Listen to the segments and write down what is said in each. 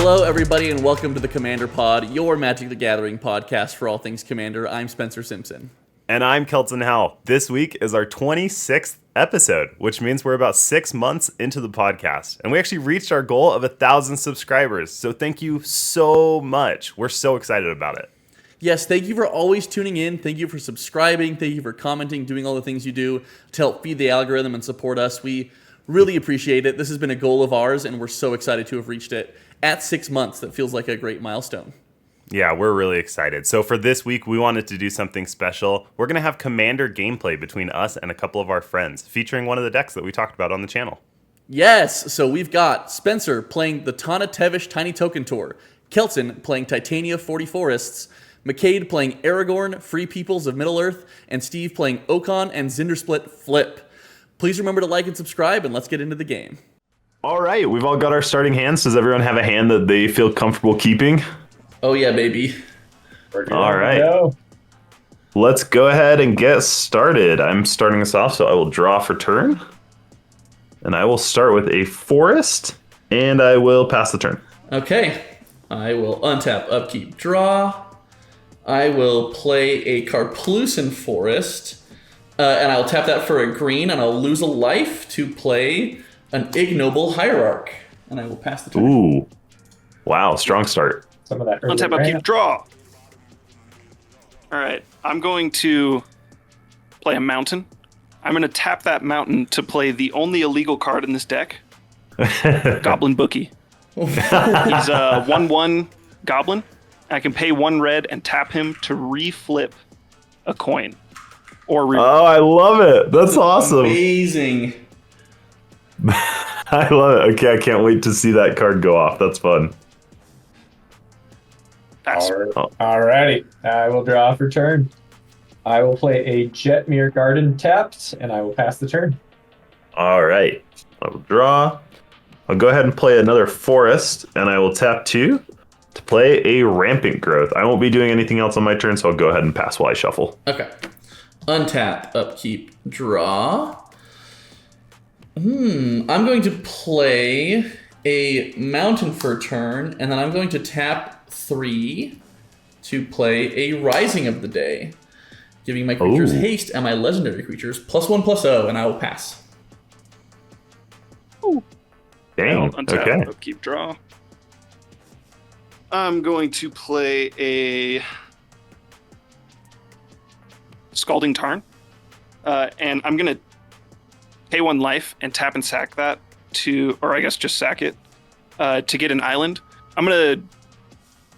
Hello, everybody, and welcome to the Commander Pod, your Magic the Gathering podcast for all things Commander. I'm Spencer Simpson. And I'm Kelton Howell. This week is our 26th episode, which means we're about 6 months into the podcast. And we actually reached our goal of 1,000 subscribers. So thank you so much. We're so excited about it. Yes, thank you for always tuning in. Thank you for subscribing. Thank you for commenting, doing all the things you do to help feed the algorithm and support us. We really appreciate it. This has been a goal of ours, and we're so excited to have reached it at 6 months. That feels like a great milestone. Yeah, we're really excited. So for this week, we wanted to do something special. We're going to have Commander gameplay between us and a couple of our friends, featuring one of the decks that we talked about on the channel. Yes, so we've got Spencer playing the Tana Tevesh Tiny Token Tour, Kelton playing Titania 40 Forests, McCade playing Aragorn, Free Peoples of Middle-earth, and Steve playing Okaun and Zndrsplt Flip. Please remember to like and subscribe, and let's get into the game. All right, we've all got our starting hands. Does everyone have a hand that they feel comfortable keeping? Oh yeah, baby. All right. Let's go ahead and get started. I'm starting us off, so I will draw for turn. And I will start with a forest, and I will pass the turn. Okay. I will untap, upkeep, draw. I will play a Karplusan Forest, and I'll tap that for a green, and I'll lose a life to play an Ignoble Hierarch, and I will pass the turn. Ooh. Wow, strong start. Some of that Untap, upkeep, draw. All right, I'm going to play a mountain. I'm going to tap that mountain to play the only illegal card in this deck, Goblin Bookie. He's a 1/1 goblin. I can pay 1 red and tap him to reflip a coin. Oh, I love it. That's awesome. Amazing. I love it. Okay, I can't wait to see that card go off. That's fun. Alrighty, I will draw for turn. I will play a Jetmir Garden tapped, and I will pass the turn. All right, I will draw. I'll go ahead and play another forest, and I will tap 2 to play a Rampant Growth. I won't be doing anything else on my turn, so I'll go ahead and pass while I shuffle. Okay. Untap, upkeep, draw. I'm going to play a mountain for a turn, and then I'm going to tap 3 to play a Rising of the Day, giving my creatures haste and my legendary creatures +1/+0, and I will pass. Dang. Untap, Okay. upkeep, draw. I'm going to play a Scalding Tarn, and I'm going to pay 1 life and tap and sack that to, or I guess just sack it, to get an island. I'm going to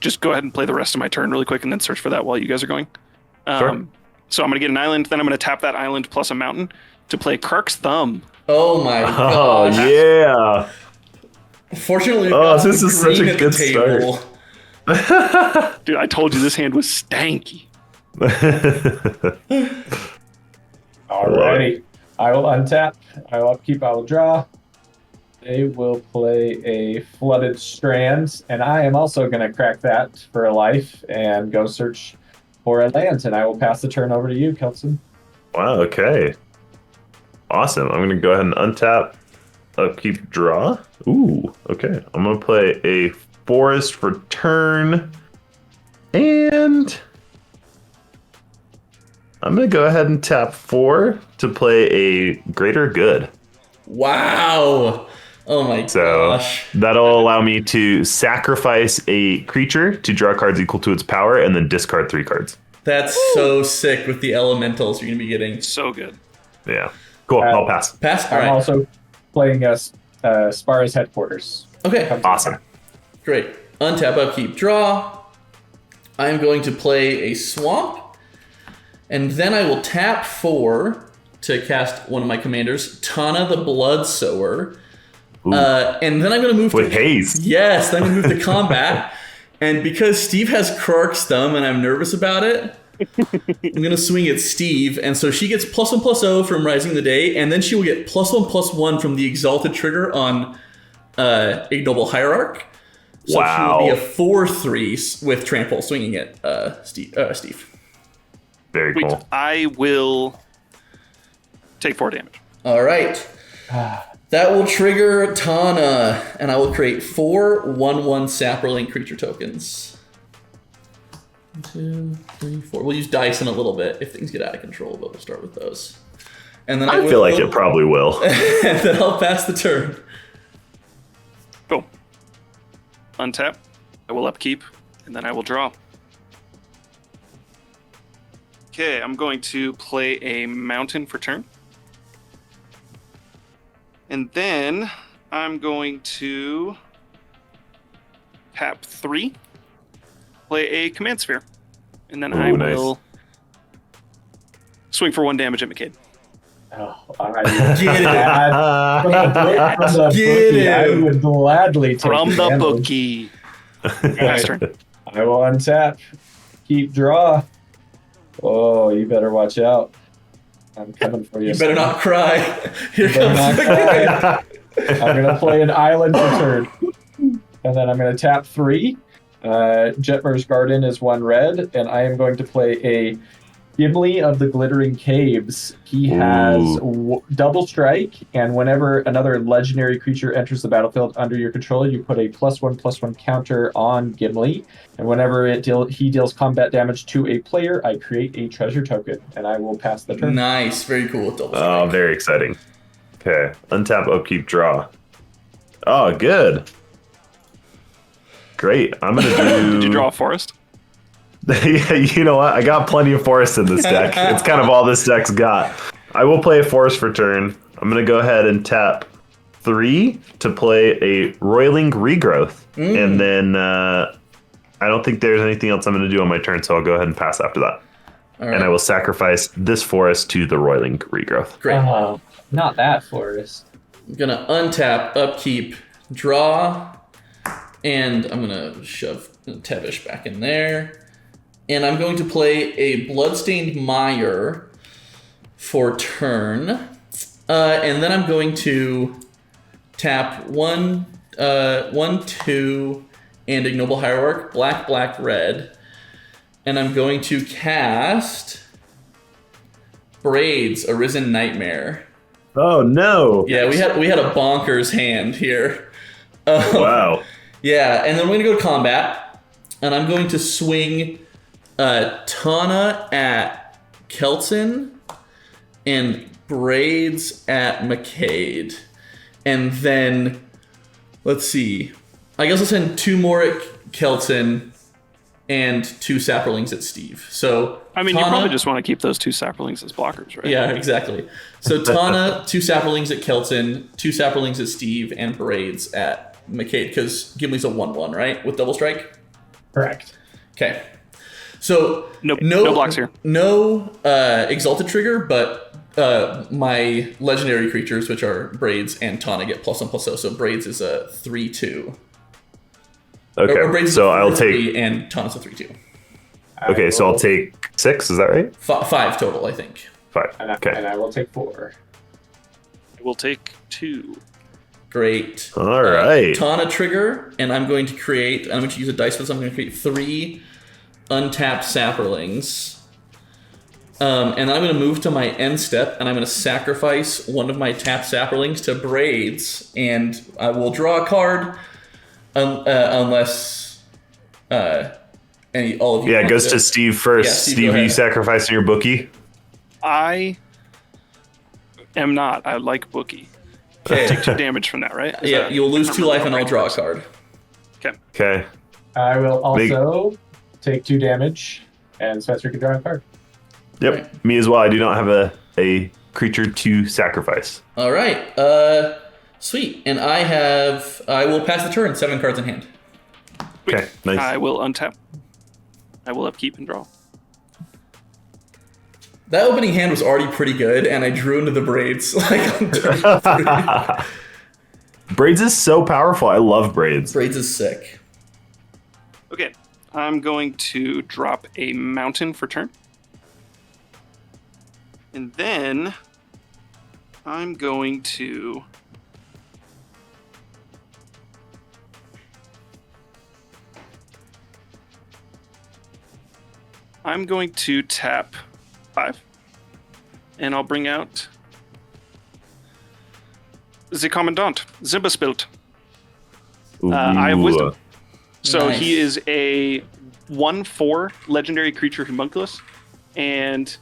just go ahead and play the rest of my turn really quick and then search for that while you guys are going. Sure. So I'm going to get an island, then I'm going to tap that island plus a mountain to play Krark's Thumb. Oh my Oh, gosh. yeah. Fortunately, This is such a good start. Dude, I told you this hand was stanky. Alrighty, I will untap. I will upkeep. I will draw. They will play a Flooded Strands, and I am also going to crack that for a life and go search for a land, and I will pass the turn over to you, Kelson. Wow, okay. Awesome. I'm going to go ahead and untap, upkeep, draw. Ooh, okay. I'm going to play a forest for turn, and I'm going to go ahead and tap 4 to play a Greater Good. Wow. Oh my gosh. That'll allow me to sacrifice a creature to draw cards equal to its power and then discard 3 cards. That's so sick with the elementals you're going to be getting. So good. Yeah. Cool. I'll pass. Pass? All I'm right. also playing Spara's Headquarters. Okay. Awesome. Great. Untap, upkeep, draw. I'm going to play a swamp. And then I will tap 4 to cast one of my commanders, Tana the Bloodsower. And then I'm going to move with haste. Yes, then I'm going to move to combat. And because Steve has Krark's Thumb and I'm nervous about it, I'm going to swing at Steve. And so she gets +1/+0 from Rising the Day, and then she will get +1/+1 from the Exalted trigger on Ignoble Hierarch. So Wow. she will be a 4/3 with Trample swinging at Steve. Very cool. I will take 4 damage. All right. That will trigger Tana, and I will create 4 1/1 Saproling creature tokens. 1, 2, 3, 4. We'll use dice in a little bit if things get out of control, but we'll start with those. And then I feel like it probably will. And then I'll pass the turn. Cool. Untap. I will upkeep, and then I will draw. Okay, I'm going to play a mountain for turn. And then I'm going to tap 3, play a command sphere. And then I nice. will swing for 1 damage at McCade. Oh, I, Get it. I would gladly take From the damage. bookie. Pass turn. I will untap, keep draw. Oh, you better watch out. I'm coming for you. You better not cry. Here better comes not the cry. I'm going to play an island for turn. And then I'm going to tap 3. Jetmer's Garden is 1 red, and I am going to play a Gimli of the Glittering Caves. He has double strike, and whenever another legendary creature enters the battlefield under your control, you put a +1/+1 counter on Gimli. And whenever he deals combat damage to a player, I create a treasure token, and I will pass the turn. Nice. Very cool with double strike. Oh, very exciting. Okay. Untap, upkeep, draw. Oh, good. Great. I'm going to do... Did you draw a forest? Yeah, you know what? I got plenty of forests in this deck. It's kind of all this deck's got. I will play a forest for turn. I'm going to go ahead and tap 3 to play a Roiling Regrowth. And then I don't think there's anything else I'm going to do on my turn, so I'll go ahead and pass after that. All right. And I will sacrifice this forest to the Roiling Regrowth. Great. Oh, not that forest. I'm going to untap, upkeep, draw, and I'm going to shove Tevesh back in there. And I'm going to play a Bloodstained Mire for turn. And then I'm going to tap 1, 2, and Ignoble Hierarch, black, red. And I'm going to cast Braids, Arisen Nightmare. Oh, no. Yeah, we had a bonkers hand here. Wow. Yeah, and then we're going to go to combat. And I'm going to swing... Tana at Kelton and Braids at McCade. And then, let's see. I guess I'll send 2 more at Kelton and 2 Saprolings at Steve. So I mean, Tana, you probably just want to keep those 2 Saprolings as blockers, right? Yeah, exactly. So Tana, 2 Saprolings at Kelton, 2 Saprolings at Steve, and Braids at McCade, because Gimli's a 1/1, right? With double strike? Correct. Okay. So No blocks here. No exalted trigger, but my legendary creatures, which are Braids and Tana, get +1/+0. So Braids is a 3/2. Okay, Or Braids is so a I'll 4/3 take... and Tana's a 3/2. Okay, so I'll take 6, is that right? 5 total, I think. 5, And okay. I will take 4. I will take 2. Great. All right. Tana trigger, and I'm going to use a dice for this. I'm going to create 3 untapped Saprolings. And then I'm going to move to my end step, and I'm going to sacrifice one of my tapped Saprolings to Braids, and I will draw a card unless all of you. Yeah, it want goes to Steve first. Yeah, Steve, Steve, go are you ahead. sacrificing your bookie? I am not. I like bookie. Okay. Take 2 damage from that, right? Is Yeah, that- you'll lose I 2 don't life, and remember I'll draw a how it card. works. Okay. I will also take 2 damage, and Spencer can draw a card. Yep, Right. me as well. I do not have a creature to sacrifice. All right. Sweet. And I will pass the turn. 7 cards in hand. Okay, nice. I will untap. I will upkeep and draw. That opening hand was already pretty good, and I drew into the Braids. Like on turn 3. Braids is so powerful. I love Braids. Braids is sick. Okay, I'm going to drop a mountain for turn. And then I'm going to tap 5. And I'll bring out the Commandant, Zndrsplt. I have wisdom. So Nice. he is a 1/4 legendary creature homunculus. And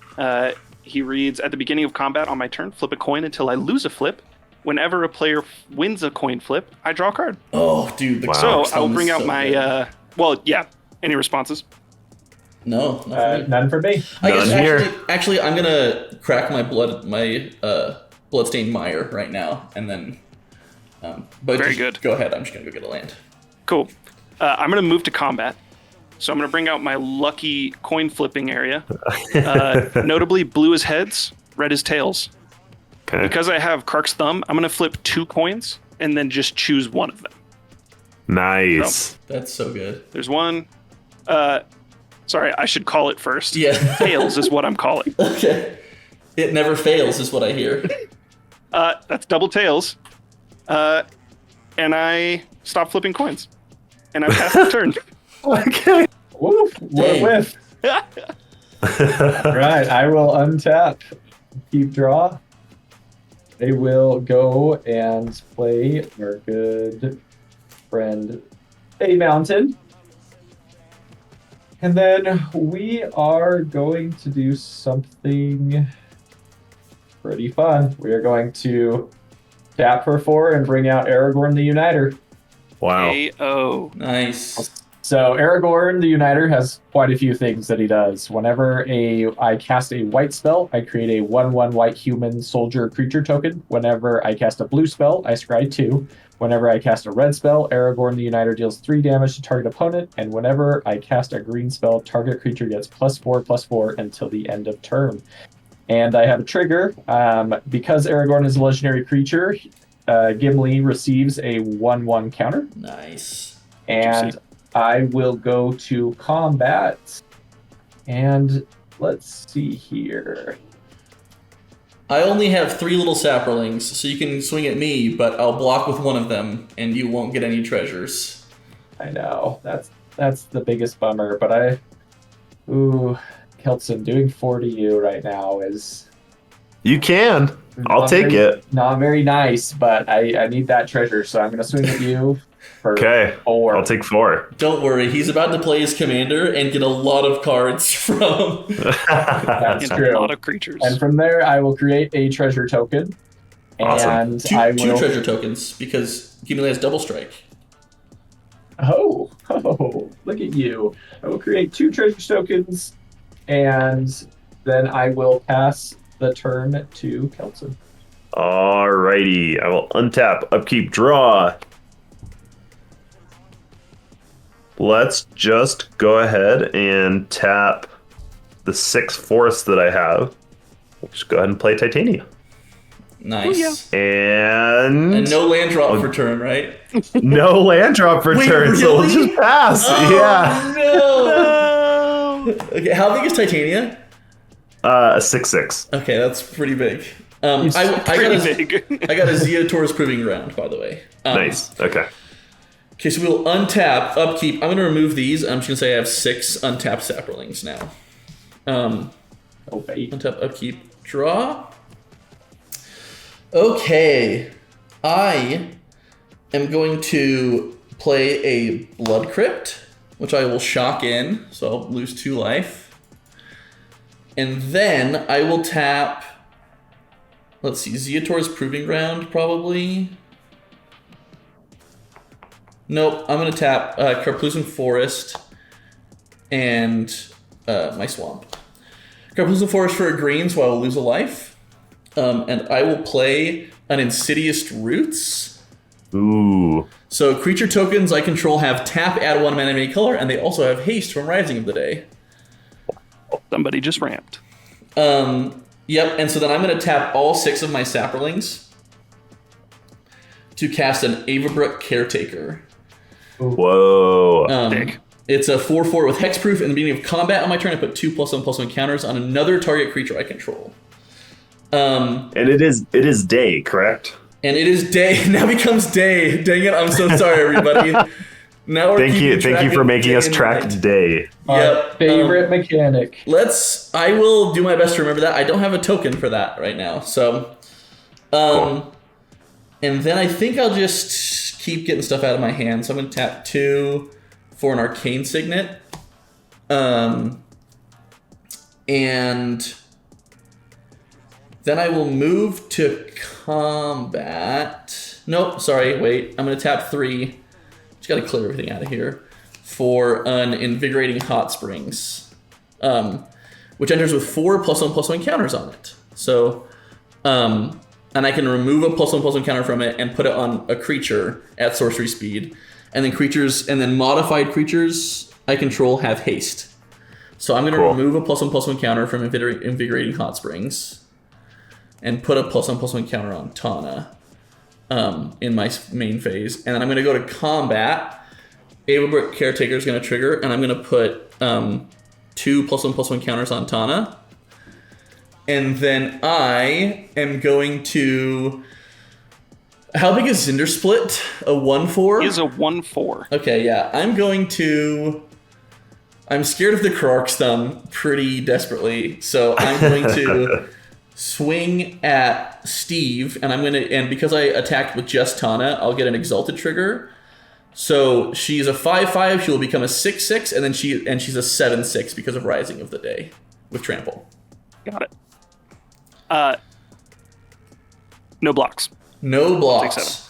he reads, at the beginning of combat on my turn, flip a coin until I lose a flip. Whenever a player wins a coin flip, I draw a card. Oh, dude. The So Cork I will Stone bring is out so my... good. well, yeah. Any responses? No, not for me. None for me. I guess None here. actually, I'm gonna crack my bloodstained mire right now, and then. But Very just good. Go ahead. I'm just gonna go get a land. Cool. I'm going to move to combat. So I'm going to bring out my lucky coin flipping area. Notably, blue is heads, red is tails. Okay. Because I have Kark's Thumb, I'm going to flip 2 coins and then just choose one of them. Nice. That's so good. There's one. Sorry, I should call it first. Yeah. Tails is what I'm calling. Okay. It never fails, is what I hear. That's double tails. And I stop flipping coins. And I pass the turn. Okay. Woo, Dang. we're with. Right, I will untap, keep draw. They will go and play our good friend A Mountain. And then we are going to do something pretty fun. We are going to tap for 4 and bring out Aragorn the Uniter. Wow. A-O. Nice. So Aragorn the Uniter has quite a few things that he does. Whenever I cast a white spell, I create a 1/1 white human soldier creature token. Whenever I cast a blue spell, I scry 2. Whenever I cast a red spell, Aragorn the Uniter deals 3 damage to target opponent. And whenever I cast a green spell, target creature gets +4/+4 until the end of turn. And I have a trigger. Because Aragorn is a legendary creature, Gimli receives a 1/1 counter. Nice. And I will go to combat. And let's see here. I only have 3 little saplings, so you can swing at me, but I'll block with one of them, and you won't get any treasures. I know. That's the biggest bummer. But Keltson, doing 4 to you right now is... You can. I'll not take very- it. Not very nice, but I need that treasure, so I'm going to swing at you for Okay. 4. I'll take 4. Don't worry, he's about to play his commander and get a lot of cards from... That's And a true. lot of creatures. And from there, I will create a treasure token. Awesome. And two, I two will... treasure tokens, because Gimli has double strike. Oh, look at you. I will create 2 treasure tokens, and then I will pass the turn to Keltson. Alrighty. I will untap, upkeep, draw. Let's just go ahead and tap the 6 forests that I have. We'll just go ahead and play Titania. Nice. And And no land drop for turn, right? no land drop return, so we'll really? just pass. Yeah. No! Okay, how big is Titania? A 6/6. Okay, that's pretty big. I It's got Pretty a, big. I got a Zeotor's Proving Ground, by the way. Nice. Okay. Okay, so we'll untap, upkeep. I'm going to remove these. I'm just going to say I have 6 untapped saplings now. Oh, bait. Untap, upkeep, draw. Okay. I am going to play a Blood Crypt, which I will shock in, so I'll lose 2 life. And then I will tap, let's see, Zeotor's Proving Ground, probably. Nope, I'm going to tap Carplusan Forest and my Swamp. Carplusan Forest for a green, so I will lose a life. And I will play an Insidious Roots. Ooh. So creature tokens I control have tap, add 1 mana of any color, and they also have haste from Rising of the Day. Somebody just ramped. Yep, and so then I'm going to tap all 6 of my saplings to cast an Avabrook Caretaker. Whoa. Dick. It's a 4/4 with hexproof. In the beginning of combat on my turn, I put 2 +1/+1 counters on another target creature I control. And it is day, correct? And it is day. Now becomes day. Dang it! I'm so sorry, everybody. Now we're Thank you keeping track for of making day us and track night. day. Yep. Favorite mechanic. I will do my best to remember that. I don't have a token for that right now, so. Cool. And then I think I'll just keep getting stuff out of my hand. So I'm going to tap 2 for an Arcane Signet. And then I will move to combat. Nope, sorry, wait. I'm going to tap 3. Just got to clear everything out of here. For an Invigorating Hot Springs. Which enters with 4 +1/+1 counters on it. So, and I can remove a +1/+1 counter from it and put it on a creature at sorcery speed. And then modified creatures I control have haste. So I'm going to remove a +1/+1 counter from Invigorating Hot Springs. And put a +1/+1 counter on Tana in my main phase. And then I'm going to go to combat. Abelbrook Caretaker is going to trigger, and I'm going to put 2 +1/+1 counters on Tana. And then I am going to... How big is Zndrsplt? A 1/4? He is a 1/4. Okay, yeah. I'm scared of the Krark's Thumb pretty desperately, so I'm going to swing at Steve, and because I attacked with just Tana, I'll get an Exalted trigger. So she's a 5/5, she will become a 6/6, and then she's a 7/6 because of Rising of the Day with Trample. Got it. No blocks. No blocks. Take 7.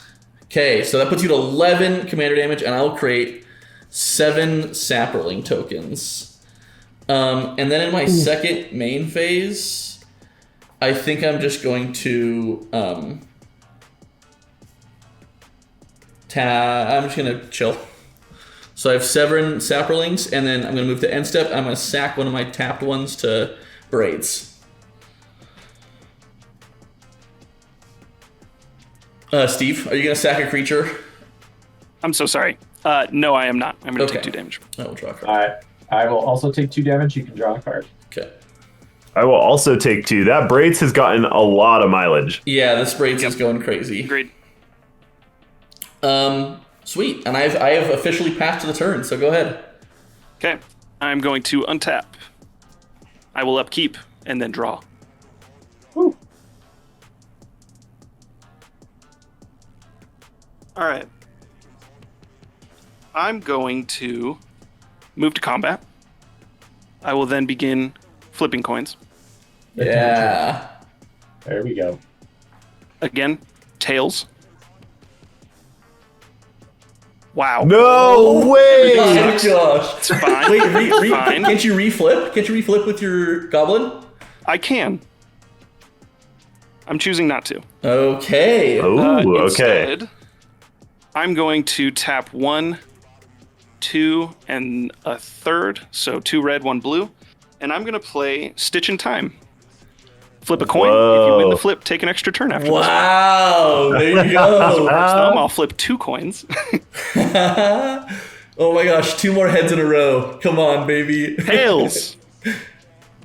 Okay, so that puts you to 11 commander damage, and I'll create 7 Sapperling tokens. And then in my second main phase, I think I'm just going to I'm just gonna chill. So I have 7 Sapperlings, and then I'm gonna move to end step. I'm gonna sack one of my tapped ones to Braids. Steve, are you gonna sack a creature? I'm so sorry. No, I am not. I'm going to take 2 damage. I will draw a card. All right. I will also take 2 damage. You can draw a card. Okay. I will also take 2. That Braids has gotten a lot of mileage. Yeah, this Braids is going crazy. Agreed. Sweet. And I have officially passed the turn, so go ahead. Okay. I'm going to untap. I will upkeep and then draw. Woo. All right. I'm going to move to combat. I will then begin flipping coins. Yeah. There we go. Again, tails. Wow. No way! Oh my gosh. It's fine. Wait, Fine. can't you reflip? Can't you reflip with your goblin? I can. I'm choosing not to. Okay. Oh, okay. Instead, I'm going to tap 1, 2, and a third. So 2 red, 1 blue. And I'm going to play Stitch in Time. Flip a coin. If you win the flip, take an extra turn after this one. Wow. There you go. I'll flip 2 coins. Oh my gosh, 2 more heads in a row. Come on, baby. Tails. All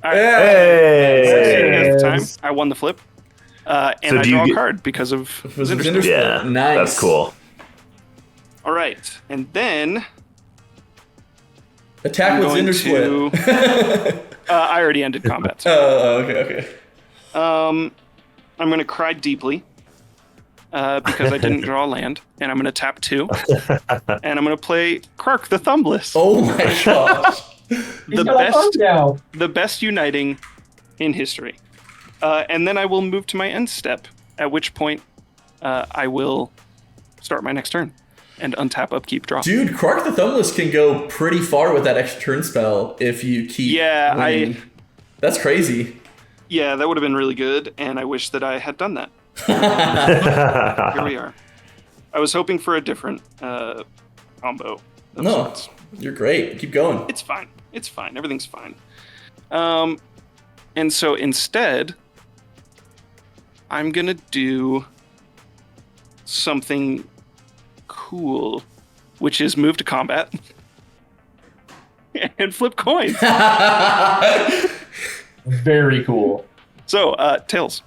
right. Hey! At the time, I won the flip. And So I do you draw a get- card because of Zndrsplt. Zndrsplt. Yeah, Nice. that's cool. All right. And then Attack I'm with going Zndrsplt. I already ended combat. So. Okay. I'm going to cry deeply because I didn't draw a land. And I'm going to tap 2. And I'm going to play Krark the Thumbless. Oh my gosh. The best uniting in history. And then I will move to my end step, at which point I will start my next turn and untap, upkeep, draw. Dude, Krark the Thumbless can go pretty far with that extra turn spell if you keep winning. That's crazy. Yeah, that would have been really good, and I wish that I had done that. Here we are. I was hoping for a different combo. of No, sorts. you're great. Keep going. It's fine. It's fine. Everything's fine. And so instead, I'm going to do something cool, which is move to combat and flip coins. Very cool. So, Tails.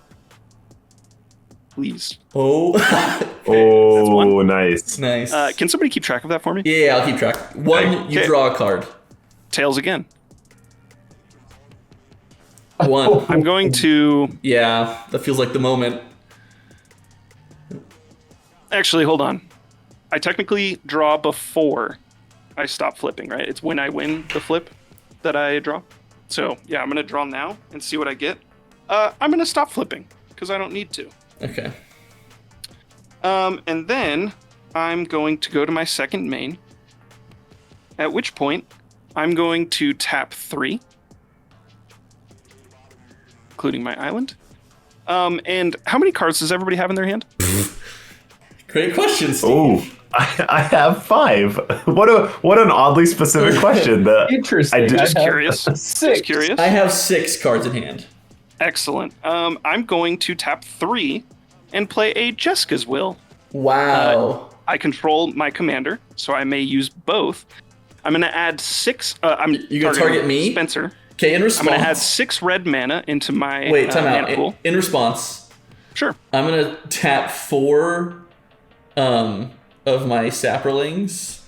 Please. Oh. Oh, one. nice. Nice. Can somebody keep track of that for me? Yeah, I'll keep track. 1, you Okay. draw a card. Tails again. 1. I'm going to... Yeah, that feels like the moment. Actually, hold on. I technically draw before I stop flipping, right? It's when I win the flip that I draw. So, yeah, I'm going to draw now and see what I get. I'm going to stop flipping because I don't need to. Okay. And then I'm going to go to my second main, at which point I'm going to tap 3, including my island. And how many cards does everybody have in their hand? Great question, Steve. Oh, I have 5. What an oddly specific question. Interesting. Just curious. 6. Just curious. I have 6 cards in hand. Excellent. I'm going to tap 3 and play a Jessica's Will. Wow. I control my commander, so I may use both. I'm going to add 6. You gonna target me? Spencer. Okay, in I'm response. going to add 6 red mana into my Wait, time out. mana pool. In response, Sure. I'm gonna tap 4 of my saprolings.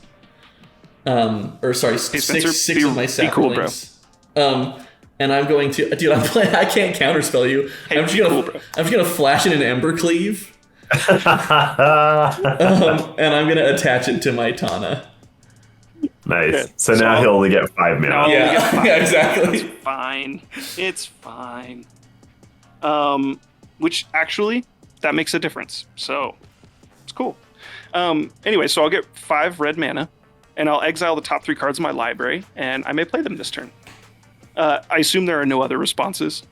Or sorry, Spencer, six of my be cool, bro. saprolings. And I'm going to, dude. I can't counterspell you. Hey, I'm just be gonna, cool, bro. I'm just gonna flash in an ember cleave. And I'm gonna attach it to my Tana. Nice. Okay, So so now he'll only get 5 mana. No. Yeah, get 5. yeah, exactly. It's fine. It's fine. Which actually, that makes a difference. So, it's cool. Anyway, so I'll get 5 red mana, and I'll exile the top 3 cards of my library, and I may play them this turn. I assume there are no other responses.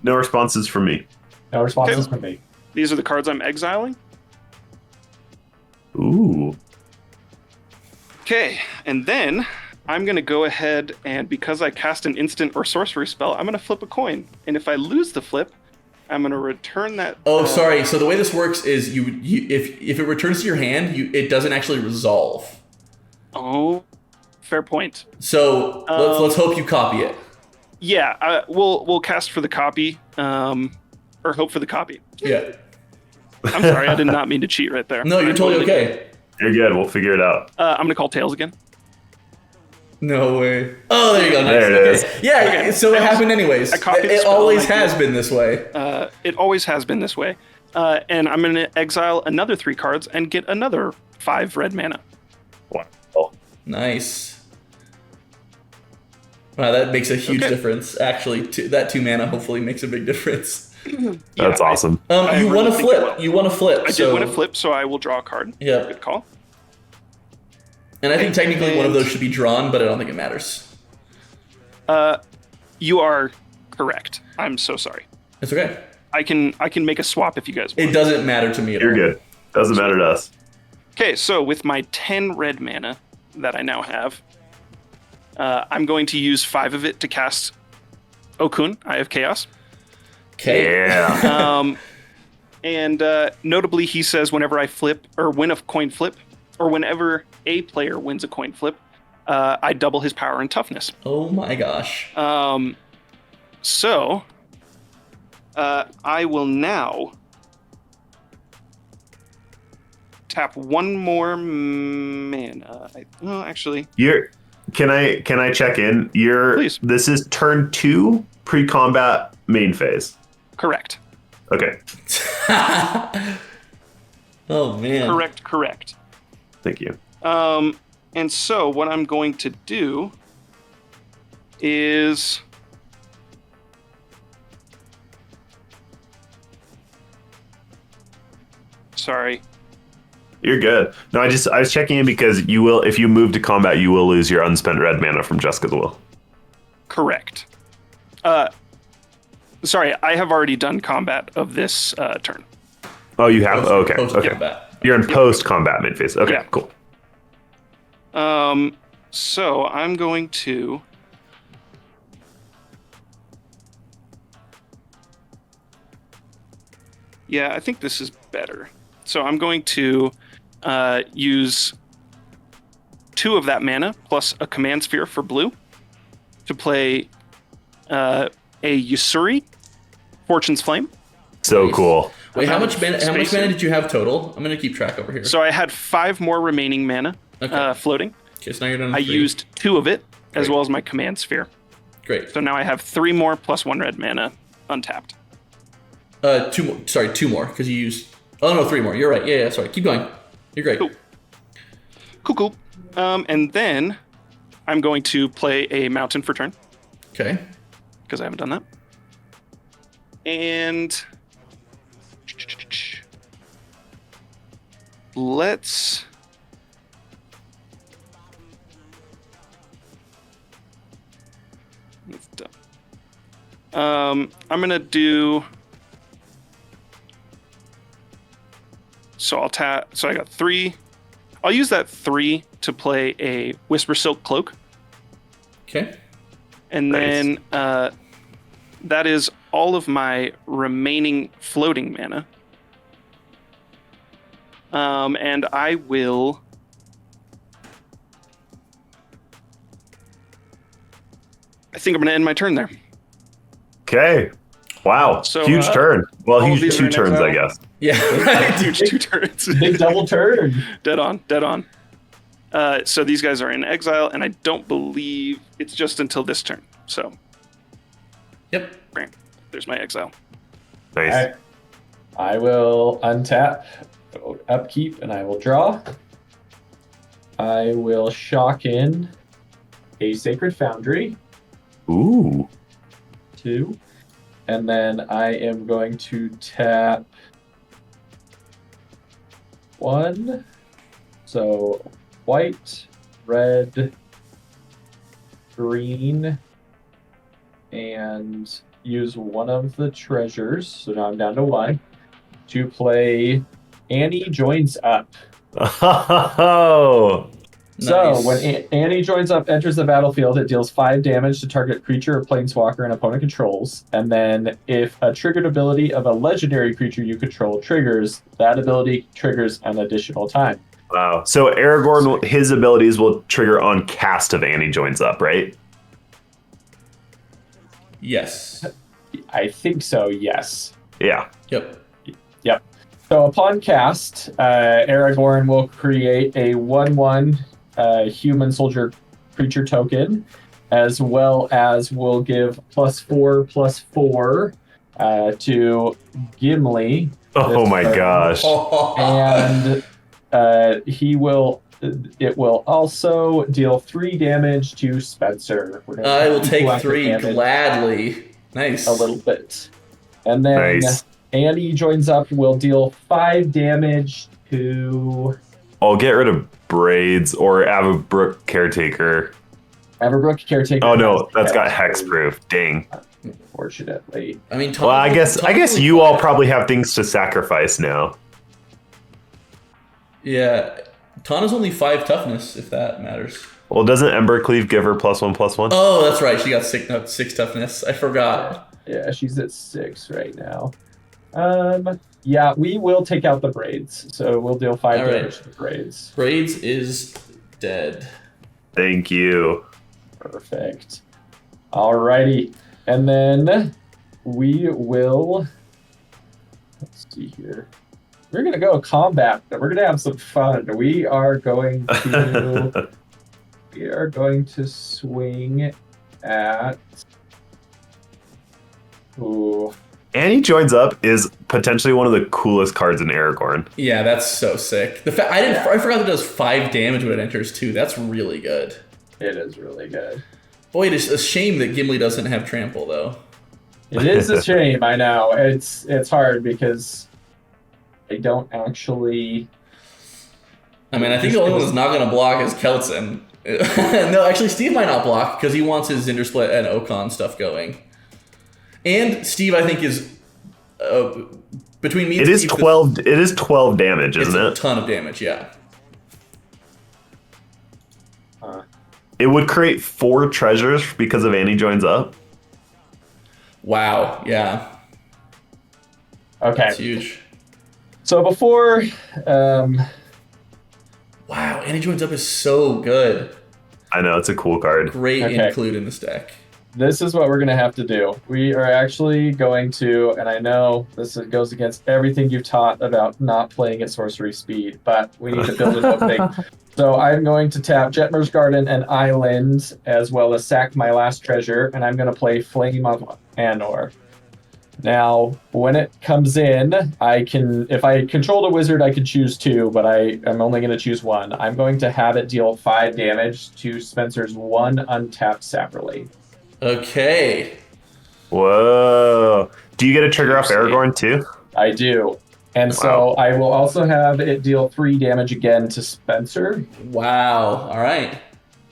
No responses from me. No responses Okay. from me. These are the cards I'm exiling. Ooh. Okay, and then I'm going to go ahead and, because I cast an instant or sorcery spell, I'm going to flip a coin. And if I lose the flip, I'm going to return that. Oh, sorry. So the way this works is you if it returns to your hand, it doesn't actually resolve. Oh, fair point. So let's hope you copy it. Yeah, we'll cast for the copy, or hope for the copy. Yeah. I'm sorry, I did not mean to cheat right there. No, you're totally okay. You're good. We'll figure it out. I'm going to call Tails again. No way. Oh, there you go. Nice. There it is. Okay. Yeah. Okay. So it happened anyways. I copied the It spell always and I has did. been this way. It always has been this way. And I'm going to exile another 3 cards and get another 5 red mana. Wow. Nice. Wow, that makes a huge Okay. difference. Actually, that 2 mana hopefully makes a big difference. That's awesome. I You really want to think it flip. will. You want to flip. I did win a flip, so I will draw a card. Yeah. Good call. And I think technically one of those should be drawn, but I don't think it matters. You are correct. I'm so sorry. It's okay. I can make a swap if you guys want. It doesn't matter to me at all. You're good. Doesn't matter to us. Okay, so with my 10 red mana that I now have, I'm going to use 5 of it to cast Okaun, Eye of Chaos. Okay. Yeah. And notably, he says whenever I flip, or win a coin flip, or whenever a player wins a coin flip, I double his power and toughness. Oh my gosh. So, I will now tap 1 more mana. Well, actually, Can I check in? Please. This is turn 2 pre-combat main phase. correct. Okay. Oh man. Correct. Thank you. And so what I'm going to do is sorry. You're good. No, I was checking in because you will, if you move to combat, you will lose your unspent red mana from Jessica's Will. Correct. Sorry, I have already done combat of this turn. Oh, you have? Okay. Post Okay. combat. You're in post-combat main phase. Okay, Yeah. cool. So I'm going to yeah, I think this is better. So I'm going to use 2 of that mana plus a command sphere for blue to play a Yusuri, Fortune's Flame. So Nice. cool. Wait, how much mana? How much Spacer. mana did you have total? I'm gonna keep track over here. So I had 5 more remaining mana Okay. floating. Okay, so now you're done. I with 3. used 2 of it as Great. well as my command sphere. Great. So now I have 3 more plus 1 red mana untapped. 2 more. Sorry, 2 more because you used. Oh no, 3 more. You're right. Yeah, sorry. Keep going. You're great. Cool. And then I'm going to play a mountain for turn Okay. because I haven't done that. And let's done. I'm gonna do. So I'll tap. So I got 3. I'll use that 3 to play a Whisper Silk Cloak, Okay. and Nice. then that is all of my remaining floating mana. And I will. I think I'm gonna end my turn there. Okay. Wow. So, Huge turn. Well, all of huge these are 2 in turns, I exile? guess. Yeah. Right. Huge 2 turns. Big double turn. Dead on. So these guys are in exile, and I don't believe it's just until this turn. So, Yep. bam, there's my exile. Nice. I will untap, upkeep, and I will draw. I will shock in a Sacred Foundry, Ooh. 2. And then I am going to tap 1. So white, red, green, and use one of the treasures. So now I'm down to 1 to play Annie Joins Up. Oh. So Nice. when Annie Joins Up enters the battlefield, it deals 5 damage to target creature or planeswalker an opponent controls. And then if a triggered ability of a legendary creature you control triggers, that ability triggers an additional time. Wow. So Aragorn, his abilities will trigger on cast of Annie Joins Up, right? Yes. I think so, yes. Yeah. Yep. Yep. So upon cast, Aragorn will create a 1/1 human soldier creature token, as well as will give +4/+4 to Gimli. Oh This my turn. gosh. And it will also deal 3 damage to Spencer. We're gonna I will equal take out the 3 damage gladly. Nice. a little bit. And then Nice. Annie Joins Up will deal 5 damage to I'll get rid of Braids or Avabrook Caretaker. Everbrook Caretaker. Oh no, that's got hexproof. Dang. Unfortunately. I mean, Well, I guess Tom's you really all fun. probably have things to sacrifice now. Yeah. Tana's only 5 toughness, if that matters. Well, doesn't Embercleave give her +1/+1? Oh, that's right. She got 6 toughness. I forgot. Yeah, she's at 6 right now. Yeah, we will take out the braids. So we'll deal 5 All right. damage to the braids. Braids is dead. Thank you. Perfect. Alrighty. And then we will, let's see here. We're gonna go combat. We're gonna have some fun. We are going to swing at. Ooh. Annie Joins Up is potentially one of the coolest cards in Aragorn. Yeah, that's so sick. I forgot that it does 5 damage when it enters too. That's really good. It is really good. Boy, it is a shame that Gimli doesn't have trample though. It is a shame. I know it's hard because I don't actually. I mean, I think the only one that's not going to block is Keltson. No, actually, Steve might not block because he wants his Zndrsplt and Okaun stuff going. And Steve, I think, is between me and It is Steve, 12. It is 12 damage, It's isn't a it? ton of damage, yeah. It would create 4 treasures because of Annie Joins Up. Wow, yeah. Okay. That's huge. So before, Wow, Annie Joins Up is so good. I know, it's a cool card. Great Okay. include in this deck. this is what we're going to have to do. We are actually going to, and I know this goes against everything you've taught about not playing at sorcery speed, but we need to build an opening. So I'm going to tap Jetmer's Garden and Island, as well as sack my last treasure, and I'm going to play Flame of Anor. Now, when it comes in, if I controlled a wizard, I could choose 2, but I'm only going to choose 1. I'm going to have it deal 5 damage to Spencer's 1 untapped Saproly. Okay. Whoa. Do you get a trigger off Aragorn too? I do. And so I will also have it deal 3 damage again to Spencer. Wow. All right.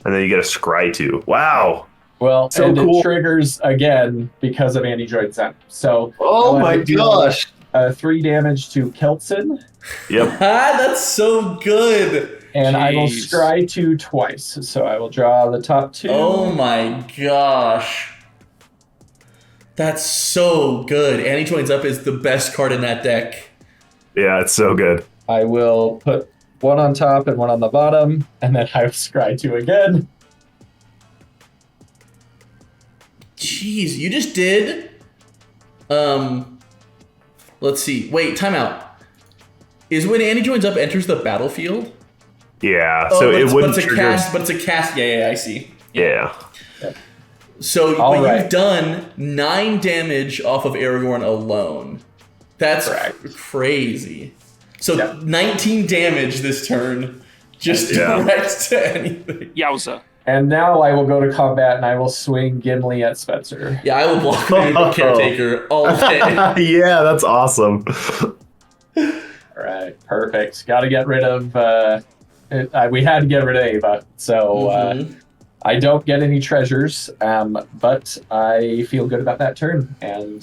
And then you get a scry too. Wow. Well, So and cool. it triggers again because of Anti-Droid Zen. So Oh I'll my have it deal, gosh. 3 damage to Keltson. Yep. That's so good. And I will Jeez. scry 2 twice. So I will draw the top 2. Oh my gosh. That's so good. Annie Joins Up is the best card in that deck. Yeah, it's so good. I will put 1 on top and 1 on the bottom, and then I will scry 2 again. Jeez, you just did. Let's see. Wait, timeout. Is when Annie Joins Up enters the battlefield? Yeah. Oh, So but it it's, wouldn't but it's a trigger. cast. But it's a cast. Yeah, I see. Yeah. So All but right. you've done 9 damage off of Aragorn alone. That's Correct. crazy. So Yep. 19 damage this turn, just Yeah. direct to anything. Yowza. And now I will go to combat, and I will swing Gimli at Spencer. Yeah, I will block the caretaker all day. Yeah, that's awesome. All right, perfect. Got to get rid of... we had to get rid of Ava, so Mhm. I don't get any treasures, but I feel good about that turn. And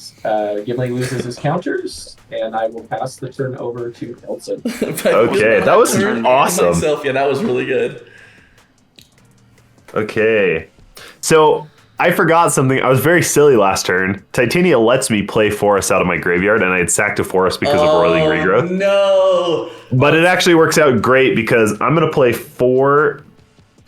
Gimli loses his counters, and I will pass the turn over to Elson. Okay, that was Turn awesome. Myself. Yeah, that was really good. Okay. So I forgot something. I was very silly last turn. Titania lets me play forest out of my graveyard, and I had sacked a forest because of roiling regrowth. No. But it actually works out great because I'm going to play 4.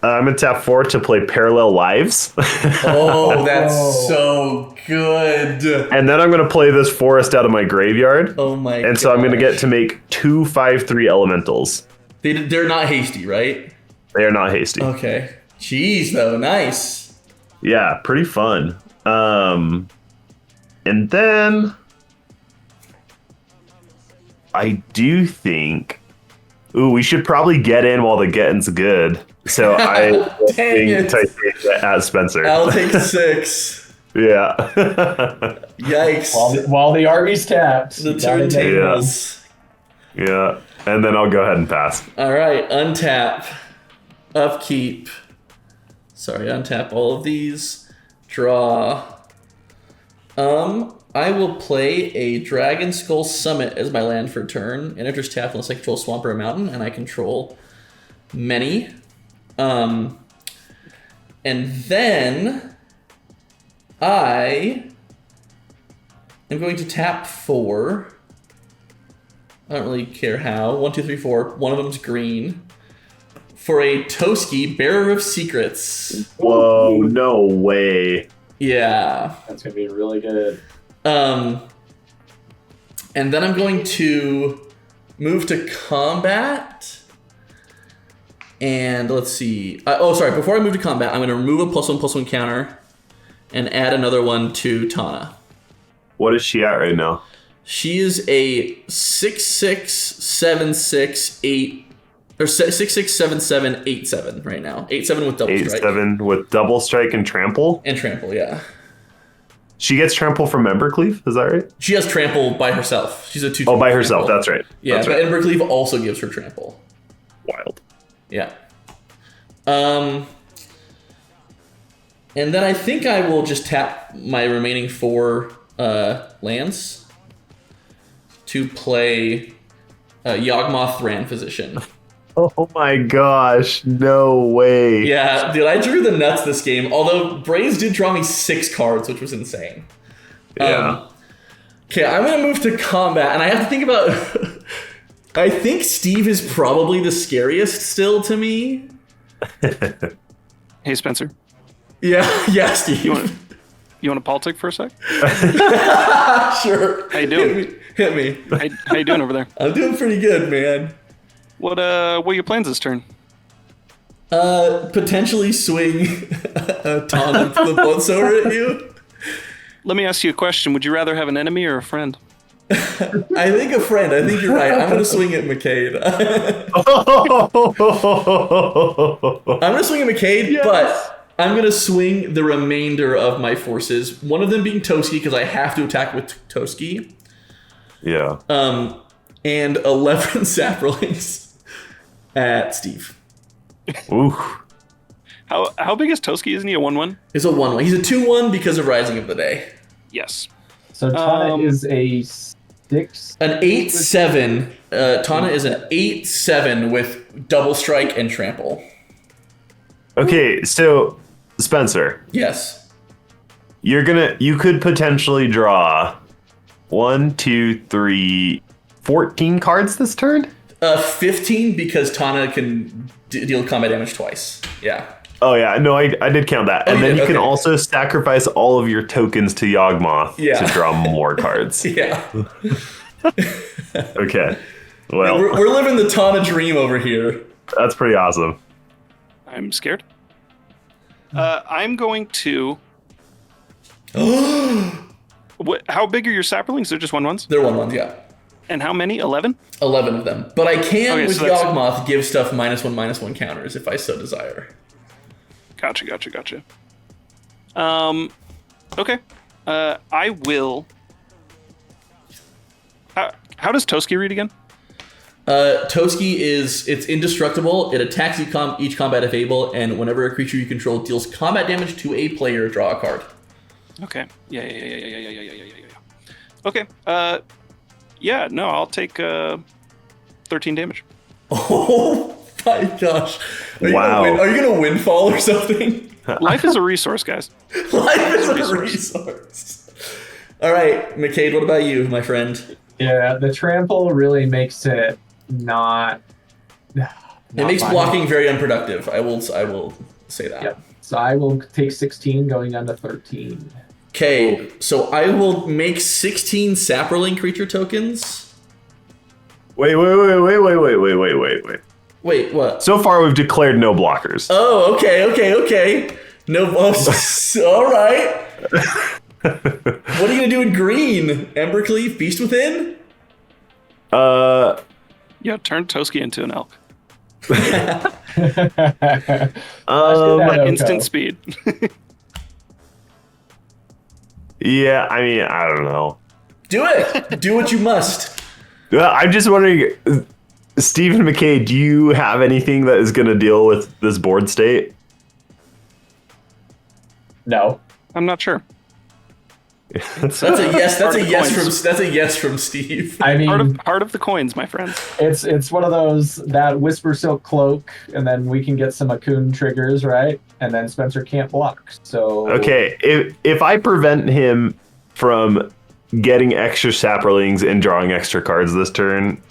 I'm going to tap 4 to play Parallel Lives. Oh, that's so good. And then I'm going to play this forest out of my graveyard. Oh my god. And so I'm going to get to make 2 5/3 elementals. They're not hasty, right? They are not hasty. Okay. Jeez, though. Nice. Yeah, pretty fun. And then I do think, we should probably get in while the getting's good. So I Dang think it. Titania at Spencer. I'll take 6. Yeah. Yikes. While the army's tapped. The you gotta get- turntables. Yeah. And then I'll go ahead and pass. All right, untap, upkeep. Sorry, untap all of these. Draw. I will play a Dragon Skull Summit as my land for turn. And enters tap unless I control swamp or a mountain, and I control many. And then I am going to tap 4. I don't really care how. 1, 2, 3, 4. One of them's green. For a Toski, Bearer of Secrets. Whoa, no way. Yeah. That's going to be really good. And then I'm going to move to combat. And let's see. Sorry. Before I move to combat, I'm going to remove a +1/+1 counter and add another one to Tana. What is she at right now? She is a 6/6, 7/6, 8, or 6/6, 7/7, 8/7 right now. 8/7 with double strike 8/7 with double strike and trample. and trample. Yeah, She gets trample from Embercleave, is that right? she has trample by herself. She's a 2. Oh, by herself. trample. That's right. Yeah, That's but right. Embercleave also gives her trample. Wild. Yeah. And then I think I will just tap my remaining 4 lands to play Yawgmoth Thran Physician. Oh my gosh, no way. Yeah, dude, I drew the nuts this game. Although Braves did draw me 6 cards, which was insane. Yeah. Okay, I'm gonna move to combat, and I have to think about. I think Steve is probably the scariest still to me. Hey, Spencer. Yeah, Steve. You want to politic for a sec? Sure. How you doing? Hit me. How you doing over there? I'm doing pretty good, man. What are your plans this turn? Potentially swing a ton of the blood sower at you. Let me ask you a question. Would you rather have an enemy or a friend? I think a friend. I think you're right. I'm gonna swing at McCade. I'm gonna swing at McCade, but I'm gonna swing the remainder of my forces. One of them being Toski because I have to attack with Toski. Yeah. And 11 saplings at Steve. Ooh. How big is Toski? Isn't he a 1/1? He's a 1/1. He's a 2/1 because of Rising of the Day. Yes. So Tana is a 6. An 8/7. Tana is an 8/7 with double strike and trample. Okay, so Spencer, Yes. you could potentially draw 1, 2, 3, 14 cards this turn? 15 because Tana can deal combat damage twice. Yeah. Oh yeah, no, I did count that. And you then did? you can Okay. also sacrifice all of your tokens to Yawgmoth Yeah. to draw more cards. Yeah. Okay. Well, We're living the Tana dream over here. that's pretty awesome. I'm scared. I'm going to. How big are your saplings? They're just 1/1s? They're 1/1s, yeah. And how many? 11? 11 of them. But I can, Okay, with so that's- Yawgmoth, give stuff -1/-1 counters if I so desire. Gotcha. Okay. I will. How does Toski read again? Toski it's indestructible. It attacks each combat if able, and whenever a creature you control deals combat damage to a player, draw a card. Okay. Yeah. Okay. Yeah. No, I'll take 13 damage. Oh my gosh! Wow. Are you gonna windfall or something? Life is a resource, guys. Life is a resource. All right, McCade. What about you, my friend? Yeah, the trample really makes it not. It makes blocking very unproductive. I will say that. Yep. So I will take 16 going on to 13. Okay, so I will make 16 Saproling creature tokens. Wait. Wait, what? So far, we've declared no blockers. Oh, okay. No, all right. What are you gonna do in green? Embercleave, Beast Within? Yeah, turn Toski into an elk. That Instant speed. Yeah, I mean, I don't know. Do it. Do what you must. I'm just wondering, Stephen McKay, do you have anything that is going to deal with this board state? No. I'm not sure. That's a yes. That's Heart a of yes coins. from. That's a yes from Steve. I mean, Heart of the coins, my friends. it's one of those that Whisper Silk Cloak, and then we can get some Okaun triggers, right? And then Spencer can't block. So Okay, if I prevent him from getting extra saplings and drawing extra cards this turn,